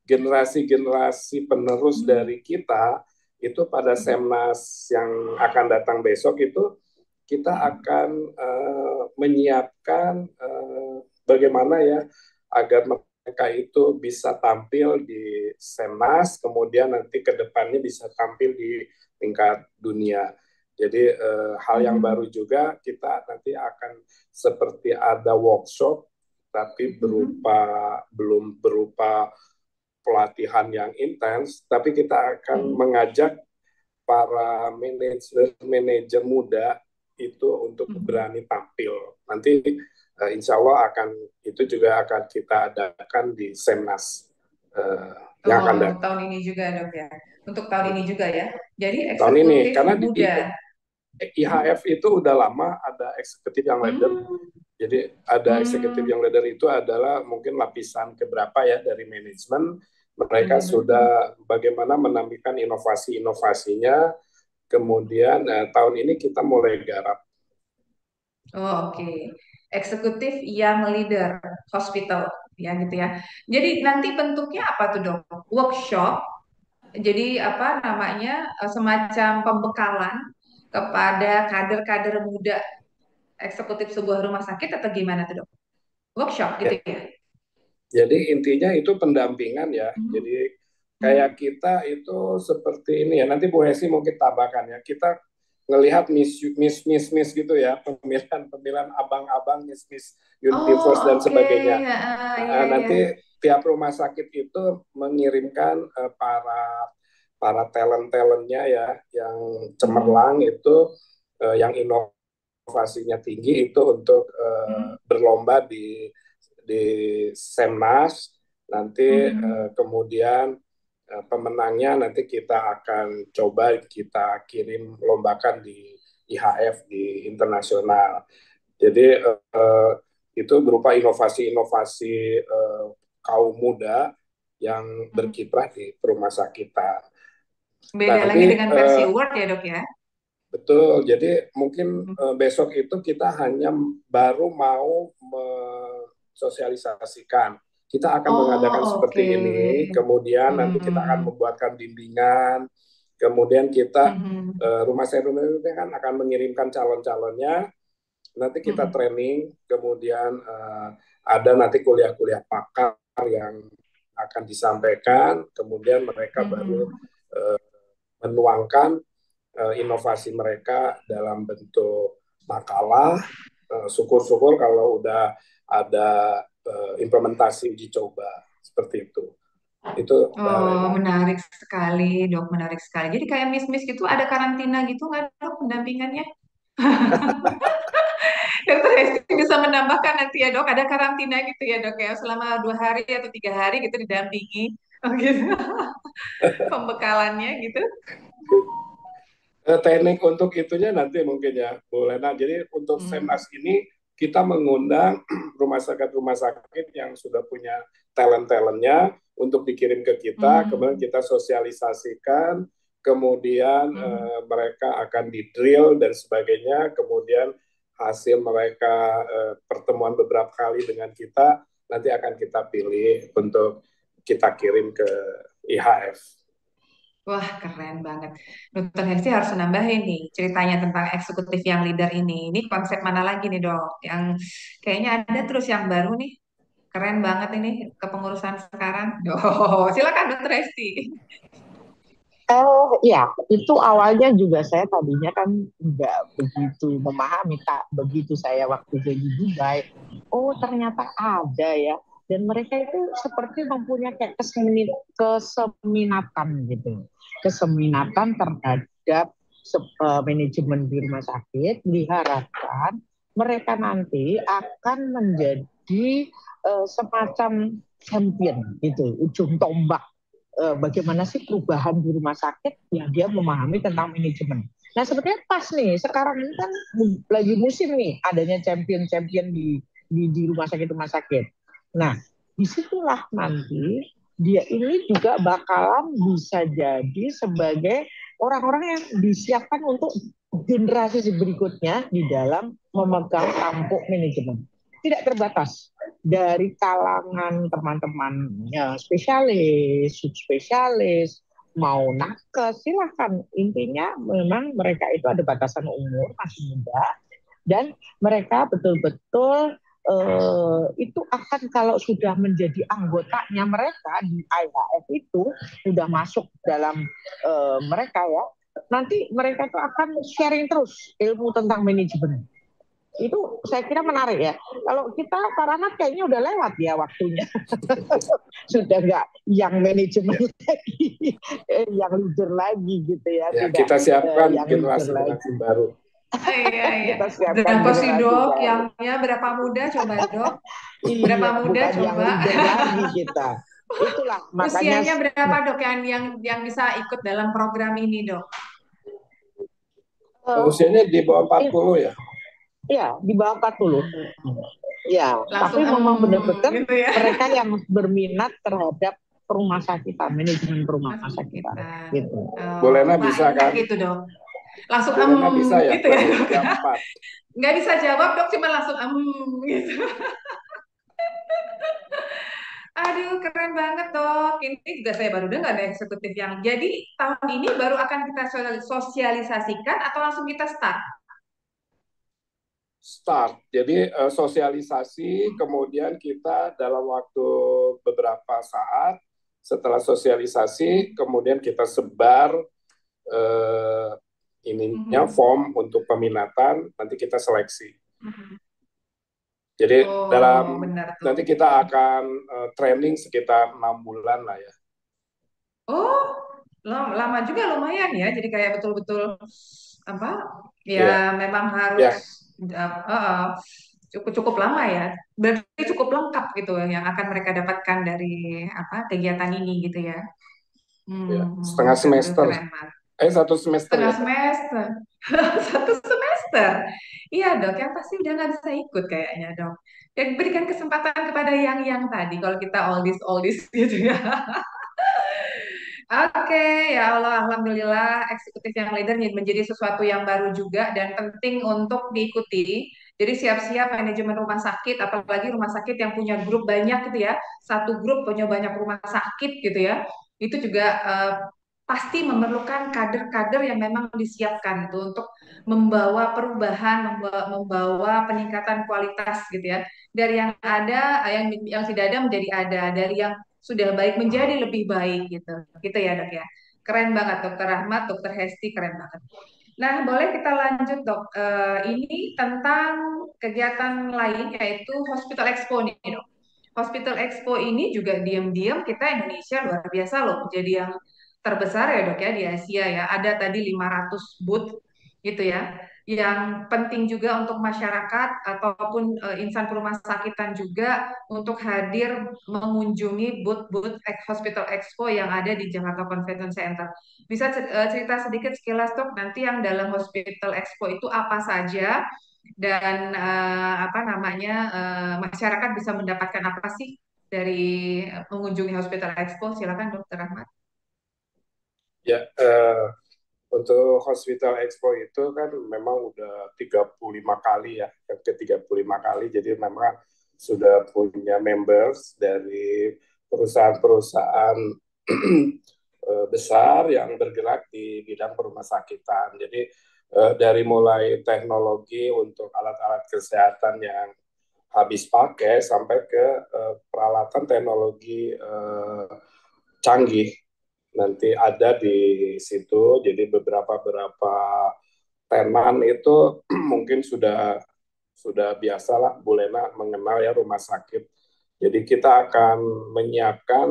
generasi-generasi penerus dari kita itu pada Semnas yang akan datang besok itu kita akan menyiapkan bagaimana ya agar mereka itu bisa tampil di Semnas, kemudian nanti ke depannya bisa tampil di tingkat dunia. Jadi hal yang baru juga, kita nanti akan seperti ada workshop, tapi belum berupa pelatihan yang intens, tapi kita akan mengajak para manajer muda itu untuk berani tampil. Nanti insya Allah itu juga akan kita adakan di Semnas yang akan datang. Untuk tahun ini juga Dok ya. Untuk tahun ini juga ya. Jadi tahun ini karena muda. IHF itu udah lama ada eksekutif yang leader. Jadi ada eksekutif yang leader itu adalah mungkin lapisan keberapa ya dari manajemen. Mereka sudah bagaimana menampilkan inovasi-inovasinya. Kemudian tahun ini kita mulai garap. Oke. Eksekutif yang leader hospital ya gitu ya. Jadi nanti bentuknya apa tuh Dok? Workshop. Jadi apa namanya? Semacam pembekalan kepada kader-kader muda eksekutif sebuah rumah sakit atau gimana tuh Dok? Workshop gitu ya. Jadi intinya itu pendampingan ya. Jadi kayak kita itu seperti ini ya. Nanti Bu Hesi mungkin tambahkan ya. Kita ngelihat miss gitu ya, pemilihan abang-abang, miss universe dan sebagainya. Nanti tiap rumah sakit itu mengirimkan para para talent-talentnya ya yang cemerlang itu, yang inovasinya tinggi itu untuk berlomba di Semnas nanti, kemudian pemenangnya nanti kita akan coba kita kirim lombakan di IHF di internasional. Jadi itu berupa inovasi-inovasi kaum muda yang berkiprah di rumah sakitan. Beda Nanti lagi dengan versi award ya dok ya? betul, jadi mungkin besok itu kita hanya baru mau sosialisasikan. Kita akan mengadakan oke. seperti ini, kemudian nanti kita akan membuatkan bimbingan, kemudian kita Rumah Saya Indonesia kan akan mengirimkan calon-calonnya, nanti kita training, kemudian ada nanti kuliah-kuliah pakar yang akan disampaikan, kemudian mereka baru menuangkan inovasi mereka dalam bentuk makalah. Syukur-syukur kalau udah ada implementasi uji coba seperti itu. Itu menarik sekali dok, menarik sekali. Jadi kayak miss gitu ada karantina gitu nggak dok pendampingannya? Dokter Hesti bisa menambahkan nanti ya dok, ada karantina gitu ya dok ya, selama 2 hari atau 3 hari gitu didampingi, gitu. Pembekalannya gitu. Teknik untuk itunya nanti mungkin ya Bu Lena. Jadi untuk Semnas ini kita mengundang rumah sakit yang sudah punya talent-talentnya untuk dikirim ke kita, kemudian kita sosialisasikan, kemudian mereka akan di-drill dan sebagainya, kemudian hasil mereka pertemuan beberapa kali dengan kita, nanti akan kita pilih untuk kita kirim ke IHF. Wah, keren banget. Dokter Hesti harus nambahin nih ceritanya tentang eksekutif yang leader ini. Ini konsep mana lagi nih dok? Yang kayaknya ada terus yang baru nih. Keren banget ini kepengurusan sekarang. Oh, silakan Dokter Hesti. Ya, itu awalnya juga saya tadinya kan nggak begitu memahami, tak begitu saya waktu jadi Dubai. Oh, ternyata ada ya. Dan mereka itu seperti mempunyai kayak keseminatan gitu. Keseminatan terhadap manajemen di rumah sakit, diharapkan mereka nanti akan menjadi semacam champion gitu, ujung tombak bagaimana sih perubahan di rumah sakit yang dia memahami tentang manajemen. Nah sebetulnya pas nih, sekarang ini kan lagi musim nih adanya champion-champion di rumah sakit. Nah disitulah nanti dia ini juga bakalan bisa jadi sebagai orang-orang yang disiapkan untuk generasi berikutnya di dalam memegang tampuk manajemen. Tidak terbatas dari kalangan teman-teman ya, spesialis, subspesialis, mau nakes, silahkan. Intinya memang mereka itu ada batasan umur, masih muda, dan mereka betul-betul itu akan kalau sudah menjadi anggotanya mereka di IHF itu sudah masuk dalam mereka ya, nanti mereka itu akan sharing terus ilmu tentang manajemen. Itu saya kira menarik ya. Kalau kita para anak kayaknya udah lewat ya waktunya. Sudah nggak yang manajemen lagi, yang leader lagi gitu ya. Ya kita siapkan generasi baru. Iya. Berapa sih dok? Yang berapa muda coba dok? Berapa muda coba? Yang leader lagi kita. Itulah makanya. Usianya berapa dok yang bisa ikut dalam program ini dok? Usianya di bawah 40 ya? Ya, di bawah 40. Ya, langsung, tapi memang benar-benar gitu ya. Mereka yang berminat terhadap rumah sakitan, manajemen rumah sakitan. Gitu. Bolehnya bisa kan? Gitu dong. Langsung bisa ya, gitu ya. Nggak bisa jawab dok, cuma langsung gitu. Aduh, keren banget dok. Ini juga saya baru dengar ada eksekutif yang. Jadi tahun ini baru akan kita sosialisasikan atau langsung kita start? Start. Jadi sosialisasi, kemudian kita dalam waktu beberapa saat setelah sosialisasi, kemudian kita sebar form untuk peminatan, nanti kita seleksi. Jadi nanti kita akan training sekitar 6 bulan lah ya. Oh, lama juga lumayan ya. Jadi kayak betul-betul apa? Ya Iya, memang harus ya, cukup cukup lama ya. Berarti cukup lengkap gitu yang akan mereka dapatkan dari apa kegiatan ini gitu ya. ya. Setengah Aduh, semester. keren banget. 1 semester Setengah ya, Kak? semester, 1 semester. Iya dok, yang pasti udah nggak bisa ikut kayaknya dok. Dan berikan kesempatan kepada yang tadi. Kalau kita oldies gitu ya. Oke, ya Allah, alhamdulillah eksekutif yang leader menjadi sesuatu yang baru juga dan penting untuk diikuti. Jadi siap-siap manajemen rumah sakit, apalagi rumah sakit yang punya grup banyak gitu ya, satu grup punya banyak rumah sakit gitu ya, itu juga pasti memerlukan kader-kader yang memang disiapkan itu untuk membawa perubahan, membawa peningkatan kualitas gitu ya. Dari yang ada, yang tidak ada menjadi ada, dari yang sudah baik menjadi lebih baik gitu. Gitu ya dok ya. Keren banget dokter Rahmat, dokter Hesti keren banget. Nah boleh kita lanjut dok. Ini tentang kegiatan lain yaitu Hospital Expo nih dok. Hospital Expo ini juga diam-diam kita Indonesia luar biasa loh. Jadi yang terbesar ya dok ya di Asia ya. Ada tadi 500 booth gitu ya. Yang penting juga untuk masyarakat ataupun insan rumah sakitan juga untuk hadir mengunjungi booth-booth Hospital Expo yang ada di Jakarta Convention Center. Bisa cerita sedikit sekilas dok nanti yang dalam Hospital Expo itu apa saja dan apa namanya masyarakat bisa mendapatkan apa sih dari mengunjungi Hospital Expo? Silakan Dokter Ahmad. Ya, untuk Hospital Expo itu kan memang udah 35 kali ya, yang ke 35 kali. Jadi memang sudah punya members dari perusahaan-perusahaan besar yang bergerak di bidang perumah sakitan. Jadi dari mulai teknologi untuk alat-alat kesehatan yang habis pakai sampai ke peralatan teknologi canggih nanti ada di situ. Jadi beberapa tenan itu mungkin sudah biasalah Bu Lena mengenal ya rumah sakit. Jadi kita akan menyiapkan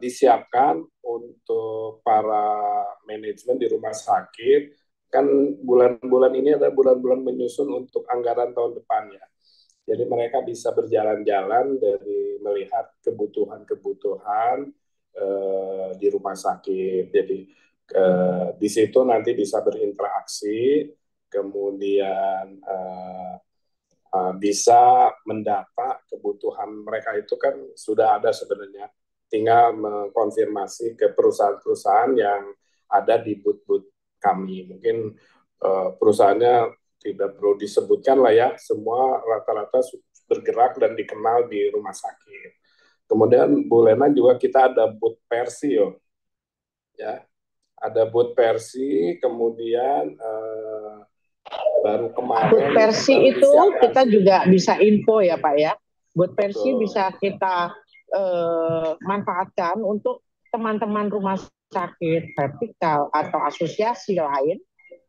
disiapkan untuk para manajemen di rumah sakit. Kan bulan-bulan ini adalah bulan-bulan menyusun untuk anggaran tahun depan ya. Jadi mereka bisa berjalan-jalan dari melihat kebutuhan-kebutuhan di rumah sakit. Jadi di situ nanti bisa berinteraksi, kemudian bisa mendata kebutuhan mereka itu kan sudah ada sebenarnya. Tinggal mengkonfirmasi ke perusahaan-perusahaan yang ada di booth-booth kami. Mungkin perusahaannya tidak perlu disebutkan lah ya, semua rata-rata bergerak dan dikenal di rumah sakit. Kemudian Bu Lena juga kita ada booth Persio, ya, ada booth Persi, kemudian baru kemarin Booth Persi baru itu disiapkan. kita juga bisa info ya Pak ya. Booth Persi Betul. bisa kita manfaatkan untuk teman-teman rumah sakit vertikal atau asosiasi lain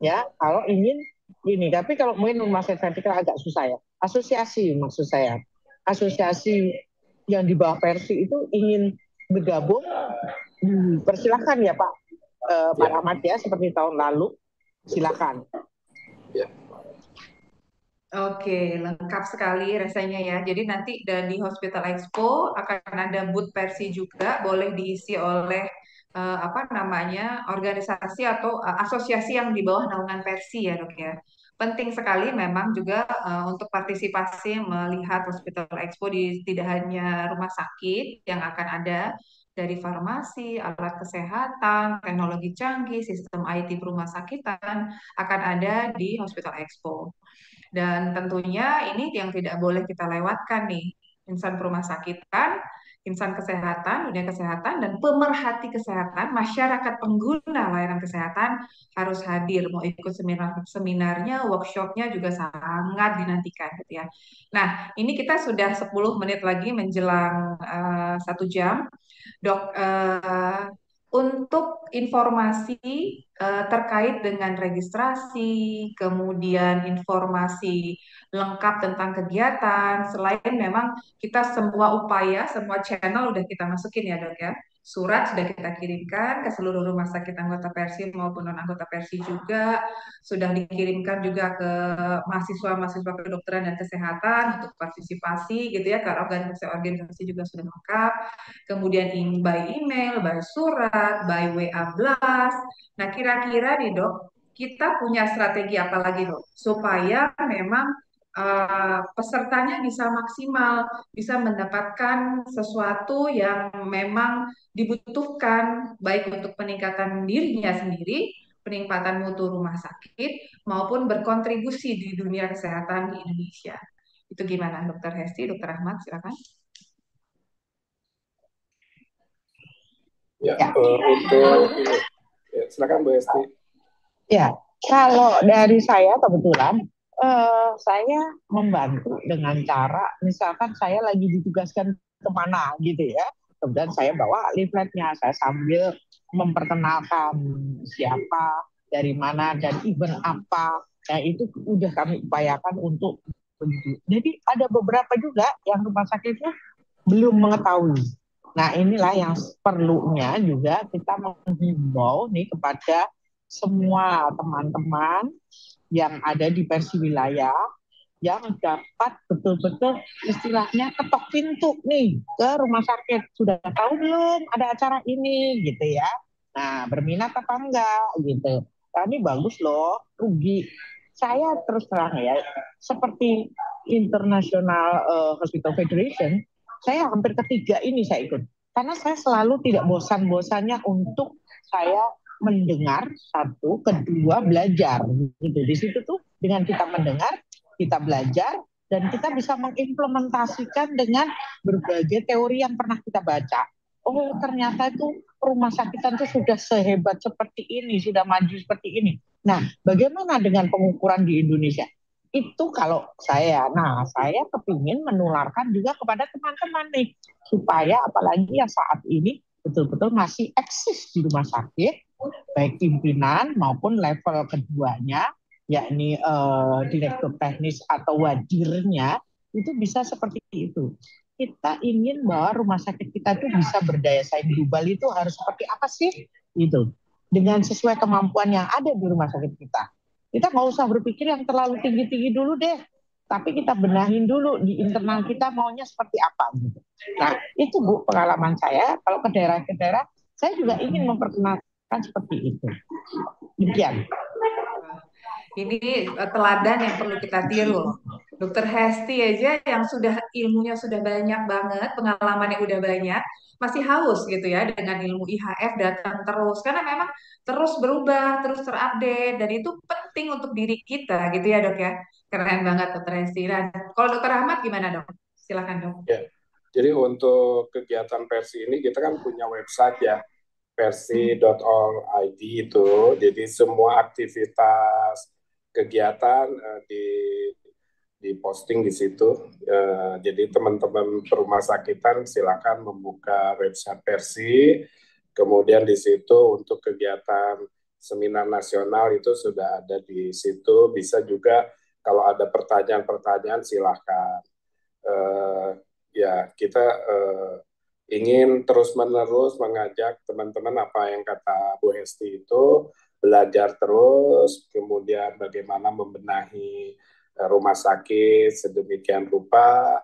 ya kalau ingin ini. Tapi kalau mungkin rumah sakit vertikal agak susah ya. Asosiasi maksud saya. Asosiasi yang di bawah Persi itu ingin bergabung, persilahkan ya Pak Pak Rahmat ya seperti tahun lalu. Silakan. Ya. Oke, lengkap sekali rasanya ya. Jadi nanti di Hospital Expo akan ada booth Persi juga, boleh diisi oleh apa namanya organisasi atau asosiasi yang di bawah naungan Persi ya dok ya. Penting sekali memang juga untuk partisipasi melihat Hospital Expo tidak hanya rumah sakit yang akan ada dari farmasi, alat kesehatan, teknologi canggih, sistem IT rumah sakitan akan ada di Hospital Expo. Dan tentunya ini yang tidak boleh kita lewatkan nih, insan perumah sakitan, insan kesehatan, dunia kesehatan, dan pemerhati kesehatan, masyarakat pengguna layanan kesehatan harus hadir, mau ikut seminarnya, workshopnya juga sangat dinantikan gitu ya. Nah, ini kita sudah 10 menit lagi menjelang 1 jam. Dok, untuk informasi terkait dengan registrasi, kemudian informasi lengkap tentang kegiatan, selain memang kita semua upaya, semua channel udah kita masukin ya dok ya. surat sudah kita kirimkan ke seluruh rumah sakit anggota Persi maupun non anggota Persi juga, sudah dikirimkan juga ke mahasiswa-mahasiswa kedokteran dan kesehatan untuk partisipasi gitu ya, karena organisasi-organisasi juga sudah lengkap. Kemudian by email, by surat, by WA blast. Nah, kira-kira nih dok, kita punya strategi apa lagi dok supaya memang pesertanya bisa maksimal, bisa mendapatkan sesuatu yang memang dibutuhkan baik untuk peningkatan dirinya sendiri, peningkatan mutu rumah sakit, maupun berkontribusi di dunia kesehatan di Indonesia. Itu gimana, Dokter Hesti, Dokter Ahmad, silakan. Ya, untuk ini, ya, silakan Bu Hesti. Ya, kalau dari saya kebetulan saya membantu dengan cara, misalkan saya lagi ditugaskan kemana gitu ya, kemudian saya bawa leafletnya, saya sambil memperkenalkan siapa, dari mana, dan event apa. Nah, itu udah kami upayakan untuk begitu. Jadi ada beberapa juga yang rumah sakitnya belum mengetahui. Nah, inilah yang perlunya juga kita menghimbau nih kepada semua teman-teman yang ada di Persi wilayah yang dapat betul-betul istilahnya ketok pintu nih ke rumah sakit. Sudah tahu belum ada acara ini gitu ya. Nah, berminat apa enggak gitu. Nah, ini bagus loh, rugi. Saya terus terang ya, seperti International Hospital Federation, saya hampir ketiga ini saya ikut. Karena saya selalu tidak bosan-bosannya untuk saya mendengar, satu, kedua belajar gitu. Di situ tuh dengan kita mendengar, kita belajar, dan kita bisa mengimplementasikan dengan berbagai teori yang pernah kita baca. Oh, ternyata itu rumah sakitan itu sudah sehebat seperti ini, sudah maju seperti ini. Nah, bagaimana dengan pengukuran di Indonesia? Itu kalau saya kepingin menularkan juga kepada teman-teman nih, supaya apalagi yang saat ini betul-betul masih eksis di rumah sakit, baik pimpinan maupun level keduanya, yakni direktur teknis atau wadirnya, itu bisa seperti itu. Kita ingin bahwa rumah sakit kita itu bisa berdaya saing global, itu harus seperti apa sih? Itu dengan sesuai kemampuan yang ada di rumah sakit kita. Kita nggak usah berpikir yang terlalu tinggi-tinggi dulu deh, tapi kita benahin dulu di internal kita maunya seperti apa gitu. Nah, itu Bu pengalaman saya. Kalau ke daerah, saya juga ingin memperkenalkan seperti itu. Demikian. Ini teladan yang perlu kita tiru. Dokter Hesti aja yang sudah ilmunya sudah banyak banget, pengalamannya udah banyak, masih haus gitu ya dengan ilmu IHF datang terus. Karena memang terus berubah, terus terupdate, dan itu penting untuk diri kita gitu ya dok ya. Keren banget Dokter Hesti. Nah, kalau Dokter Ahmad gimana dok? Silakan dok. Ya, jadi untuk kegiatan Persi ini kita kan punya website ya, persi.org itu. Jadi semua aktivitas kegiatan diposting di situ. Jadi teman-teman rumah sakitan silakan membuka website Persi. Kemudian di situ untuk kegiatan seminar nasional itu sudah ada di situ. Bisa juga kalau ada pertanyaan-pertanyaan silakan. Ya kita ingin terus-menerus mengajak teman-teman apa yang kata Bu Hesti itu, belajar terus, kemudian bagaimana membenahi rumah sakit sedemikian rupa,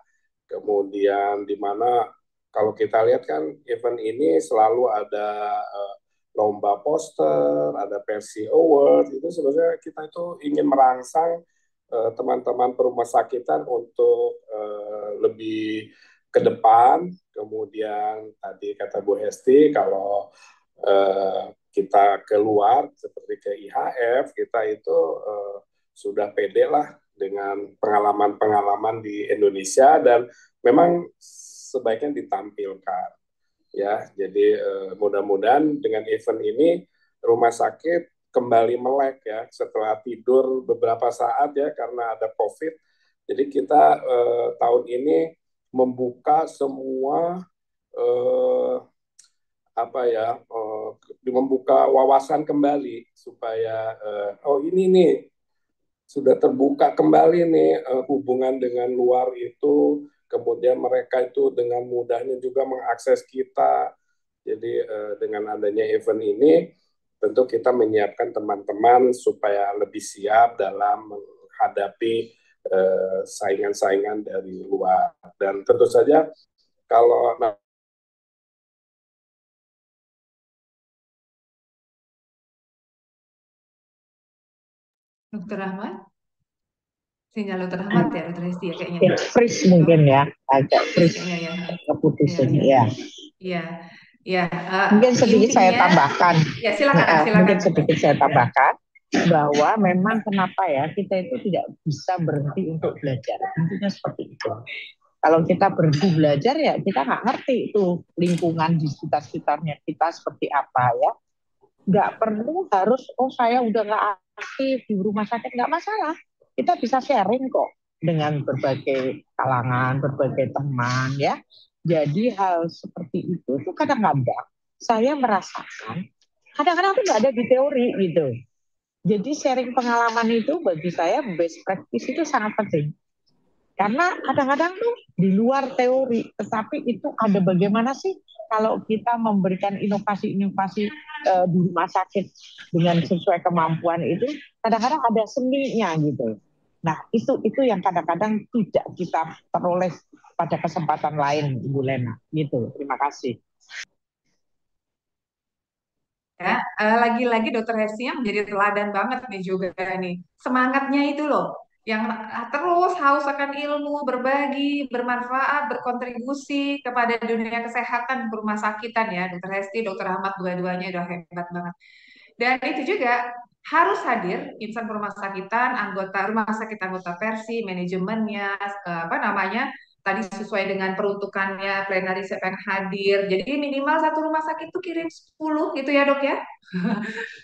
kemudian di mana kalau kita lihat kan event ini selalu ada lomba poster, ada Persi Award, itu sebenarnya kita itu ingin merangsang teman-teman perumah sakitan untuk lebih ke depan. Kemudian tadi kata Bu Hesti, kalau kita keluar seperti ke IHF, kita itu sudah pede lah dengan pengalaman-pengalaman di Indonesia, dan memang sebaiknya ditampilkan ya. Jadi mudah-mudahan dengan event ini rumah sakit kembali melek ya setelah tidur beberapa saat ya karena ada COVID. Jadi kita tahun ini membuka semua membuka wawasan kembali supaya oh ini nih sudah terbuka kembali nih hubungan dengan luar itu, kemudian mereka itu dengan mudahnya juga mengakses kita. Jadi dengan adanya event ini, tentu kita menyiapkan teman-teman supaya lebih siap dalam menghadapi saingan-saingan dari luar. Dan tentu saja kalau Dokter Ahmad, sinyal Dokter Ahmad ya, Dokter Hesti ya kayaknya. Ya, freeze mungkin ya, agak freeze, Kayaknya ya. keputusan Iya, ya. iya, iya. Mungkin sedikit saya Intinya, tambahkan, ya silakan. mungkin sedikit saya tambahkan bahwa memang kenapa ya kita itu tidak bisa berhenti untuk belajar. Intinya seperti itu. Kalau kita berhenti belajar ya kita nggak ngerti itu lingkungan di sekitar-sekitarnya kita seperti apa ya. Nggak perlu harus, oh saya udah nggak aktif di rumah sakit, nggak masalah. Kita bisa sharing kok dengan berbagai kalangan, berbagai teman ya. Jadi hal seperti itu tuh kadang-kadang saya merasakan, kadang-kadang tuh nggak ada di teori gitu. Jadi sharing pengalaman itu bagi saya best practice itu sangat penting. Karena kadang-kadang tuh di luar teori, tetapi itu ada bagaimana sih kalau kita memberikan inovasi-inovasi di rumah sakit dengan sesuai kemampuan itu, kadang-kadang ada seninya gitu. Nah, itu yang kadang-kadang tidak kita peroleh pada kesempatan lain, Ibu Lena. Gitu. Terima kasih. Ya, lagi-lagi Dokter Hesti yang menjadi teladan banget nih juga nih. Semangatnya itu loh, yang terus haus akan ilmu, berbagi, bermanfaat, berkontribusi kepada dunia kesehatan rumah sakitan ya. Dokter Hesti, Dokter Ahmad dua-duanya udah hebat banget. Dan itu juga harus hadir insan rumah sakitan, rumah sakit anggota Persi, manajemennya, apa namanya, tadi sesuai dengan peruntukannya, plenary siapa yang hadir. Jadi minimal satu rumah sakit tuh kirim 10 gitu ya dok ya.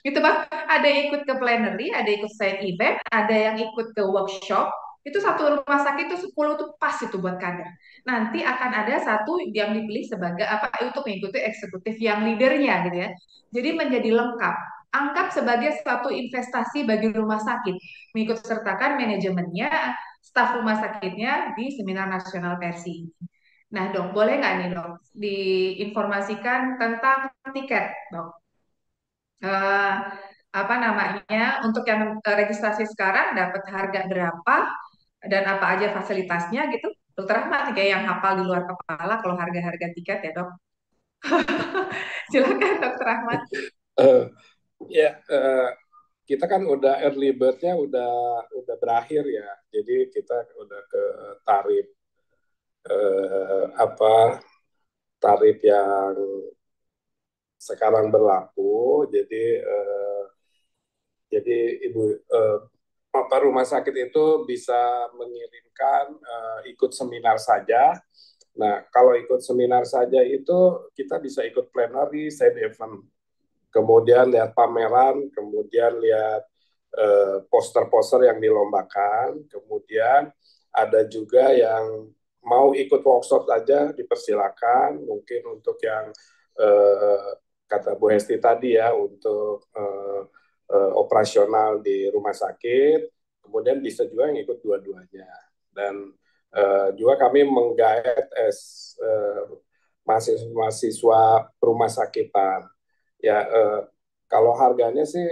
Gitu bang, ada yang ikut ke plenary, ada yang ikut side event, ada yang ikut ke workshop. Itu satu rumah sakit itu 10 tuh pas itu buat kader. Nanti akan ada satu yang dipilih sebagai apa untuk mengikuti eksekutif yang leadernya gitu ya. Jadi menjadi lengkap. Anggap sebagai satu investasi bagi rumah sakit. Mengikut sertakan manajemennya, staf rumah sakitnya di seminar nasional Persi. Nah dok, boleh nggak nih dok diinformasikan tentang tiket dok? Eh, apa namanya untuk yang registrasi sekarang dapat harga berapa dan apa aja fasilitasnya gitu. Dokter Ahmad kayak yang hafal di luar kepala kalau harga-harga tiket ya dok. Silakan Dokter Ahmad. Ya, kita kan udah early bird-nya udah berakhir ya. Jadi kita udah ke tarif apa tarif yang sekarang berlaku. Jadi ibu apa rumah sakit itu bisa mengirimkan ikut seminar saja. Nah, kalau ikut seminar saja itu kita bisa ikut plenary, side event, kemudian lihat pameran, kemudian lihat poster-poster yang dilombakan, kemudian ada juga yang mau ikut workshop saja dipersilakan, mungkin untuk yang kata Bu Hesti tadi ya, untuk operasional di rumah sakit, kemudian bisa juga yang ikut dua-duanya. Dan juga kami menggait mahasiswa rumah sakitan. Ya, kalau harganya sih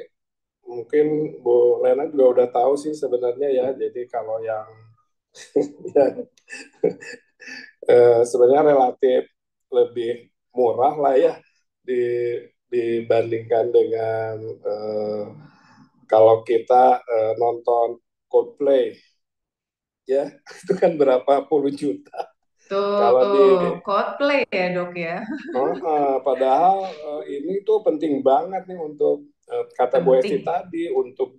mungkin Bu Lena juga udah tahu sih sebenarnya ya. Jadi kalau yang ya, sebenarnya relatif lebih murah lah ya dibandingkan dengan kalau kita nonton Coldplay ya itu kan berapa puluh juta. Kalau di Tuh, Coldplay ya dok ya. padahal ini tuh penting banget nih untuk kata Bu Esti Penting. tadi, untuk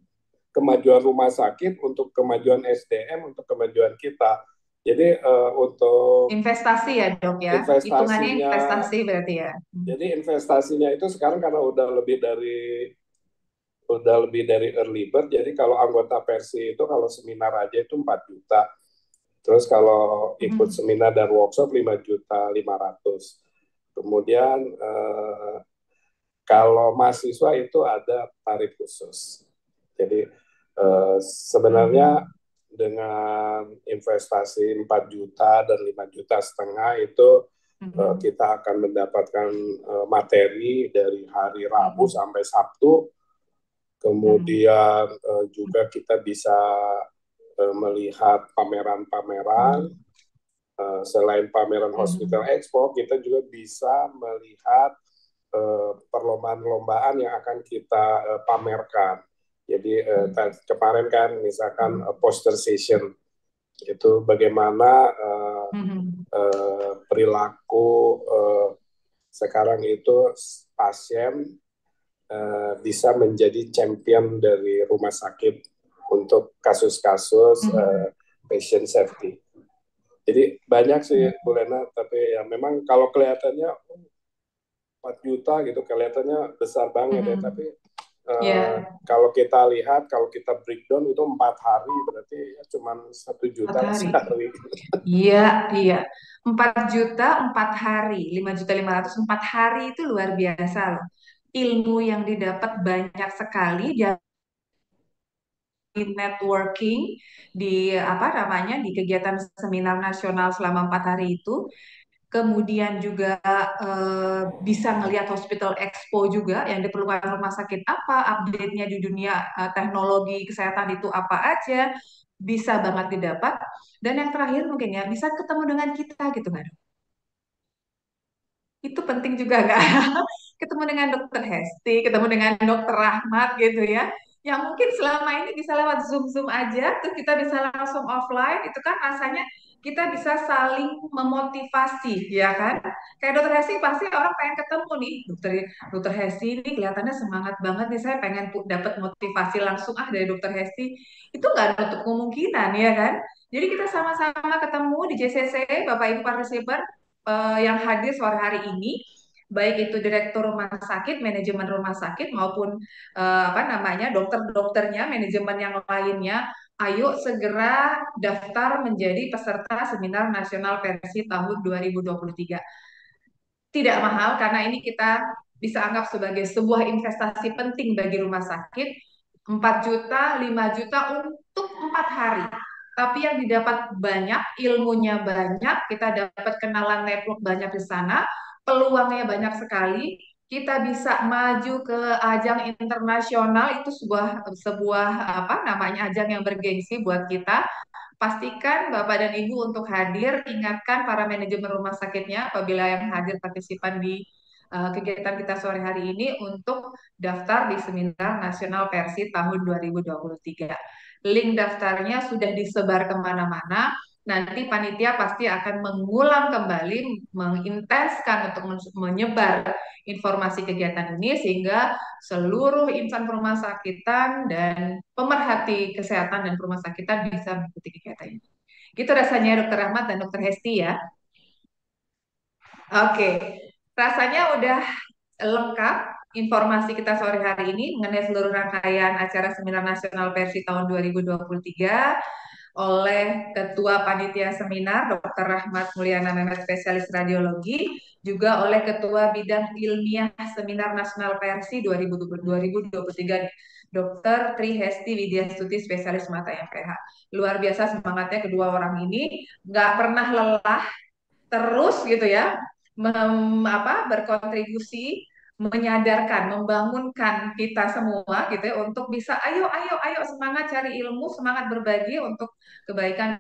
kemajuan rumah sakit, untuk kemajuan SDM, untuk kemajuan kita. Jadi untuk Investasi ya dok ya. Hitungannya investasinya, investasi berarti ya. jadi investasinya itu sekarang karena udah lebih dari early bird. Jadi kalau anggota Persi itu kalau seminar aja itu 4 juta. Terus kalau ikut Hmm. seminar dan workshop 5.500.000. Kemudian kalau mahasiswa itu ada tarif khusus. Jadi sebenarnya dengan investasi 4 juta dan 5,5 juta itu kita akan mendapatkan materi dari hari Rabu sampai Sabtu. Kemudian juga kita bisa melihat pameran-pameran. Selain pameran Hospital Expo, kita juga bisa melihat perlombaan-perlombaan yang akan kita pamerkan. Jadi kemarin kan misalkan poster session, itu bagaimana perilaku sekarang itu pasien bisa menjadi champion dari rumah sakit untuk kasus-kasus patient safety. Jadi banyak sih Bu Lena, tapi ya memang kalau kelihatannya 4 juta gitu kelihatannya besar banget ya, tapi kalau kita lihat, kalau kita breakdown itu 4 hari berarti ya cuma 1 juta sehari. Iya. 4 juta 4 hari, 5.500.000 4 hari itu luar biasa loh. Ilmu yang didapat banyak sekali di networking, di di kegiatan seminar nasional selama 4 hari itu. Kemudian juga bisa ngelihat Hospital Expo juga yang diperlukan rumah sakit apa, update-nya di dunia teknologi kesehatan itu apa aja, bisa banget didapat. Dan yang terakhir mungkin ya, bisa ketemu dengan kita gitu kan. Itu penting juga nggak? Ketemu dengan Dokter Hesti, ketemu dengan Dokter Rahmat gitu ya. Yang mungkin selama ini bisa lewat Zoom aja, terus kita bisa langsung offline, itu kan rasanya kita bisa saling memotivasi, ya kan? Kayak Dokter Hesti pasti orang pengen ketemu nih, Dokter Hesti ini kelihatannya semangat banget nih, saya pengen dapat motivasi langsung dari Dokter Hesti. Itu nggak ada kemungkinan, ya kan? Jadi kita sama-sama ketemu di JCC, Bapak Ibu partisipan yang hadir sore hari ini, baik itu direktur rumah sakit, manajemen rumah sakit maupun dokter-dokternya, manajemen yang lainnya, ayo segera daftar menjadi peserta seminar nasional versi tahun 2023. Tidak mahal karena ini kita bisa anggap sebagai sebuah investasi penting bagi rumah sakit. 4 juta, 5 juta untuk 4 hari. Tapi yang didapat banyak, ilmunya banyak, kita dapat kenalan network banyak di sana, peluangnya banyak sekali. Kita bisa maju ke ajang internasional, itu sebuah ajang yang bergengsi buat kita. Pastikan Bapak dan Ibu untuk hadir, ingatkan para manajemen rumah sakitnya apabila yang hadir partisipan di kegiatan kita sore hari ini untuk daftar di Seminar Nasional Persi tahun 2023. Link daftarnya sudah disebar kemana-mana. Nanti panitia pasti akan mengulang kembali, mengintenskan untuk menyebar informasi kegiatan ini sehingga seluruh insan rumah sakitan dan pemerhati kesehatan dan rumah sakitan bisa mengikuti kegiatan ini. Gitu rasanya Dokter Rahmat dan Dokter Hesti ya. Oke, rasanya udah lengkap informasi kita sore hari ini mengenai seluruh rangkaian acara Seminar Nasional Persi tahun 2023 oleh Ketua Panitia Seminar Dr. Rahmat Mulyana Mehmet spesialis radiologi, juga oleh Ketua Bidang Ilmiah Seminar Nasional Persi 2023 Dr. Tri Hesti Widyastuti spesialis mata MPH. Luar biasa semangatnya kedua orang ini, nggak pernah lelah, terus gitu ya, berkontribusi, menyadarkan, membangunkan kita semua gitu ya untuk bisa ayo semangat cari ilmu, semangat berbagi untuk kebaikan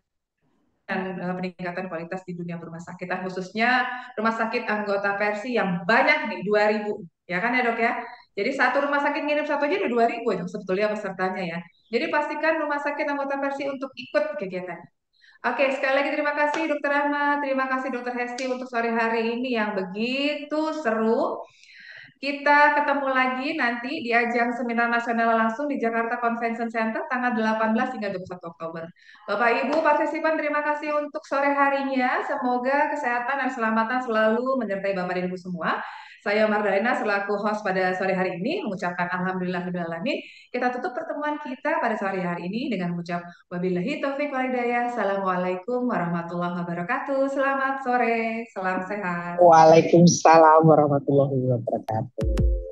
dan peningkatan kualitas di dunia rumah sakit, khususnya rumah sakit anggota Persi yang banyak nih 2.000 ya kan ya Dok ya. Jadi satu rumah sakit ngirim satu aja ada 2.000 itu sebetulnya pesertanya ya. Jadi pastikan rumah sakit anggota Persi untuk ikut kegiatan. Oke, sekali lagi terima kasih Dokter Ahmad, terima kasih Dokter Hesti untuk sore hari ini yang begitu seru. Kita ketemu lagi nanti di ajang seminar nasional langsung di Jakarta Convention Center tanggal 18 hingga 21 Oktober. Bapak Ibu partisipan terima kasih untuk sore harinya. Semoga kesehatan dan keselamatan selalu menyertai Bapak dan Ibu semua. Saya Mardalena selaku host pada sore hari ini mengucapkan alhamdulillahirrahmanirrahim. Kita tutup pertemuan kita pada sore hari ini dengan mengucap wabillahi taufiq wal hidayah. Assalamualaikum warahmatullahi wabarakatuh. Selamat sore, salam sehat. Waalaikumsalam warahmatullahi wabarakatuh.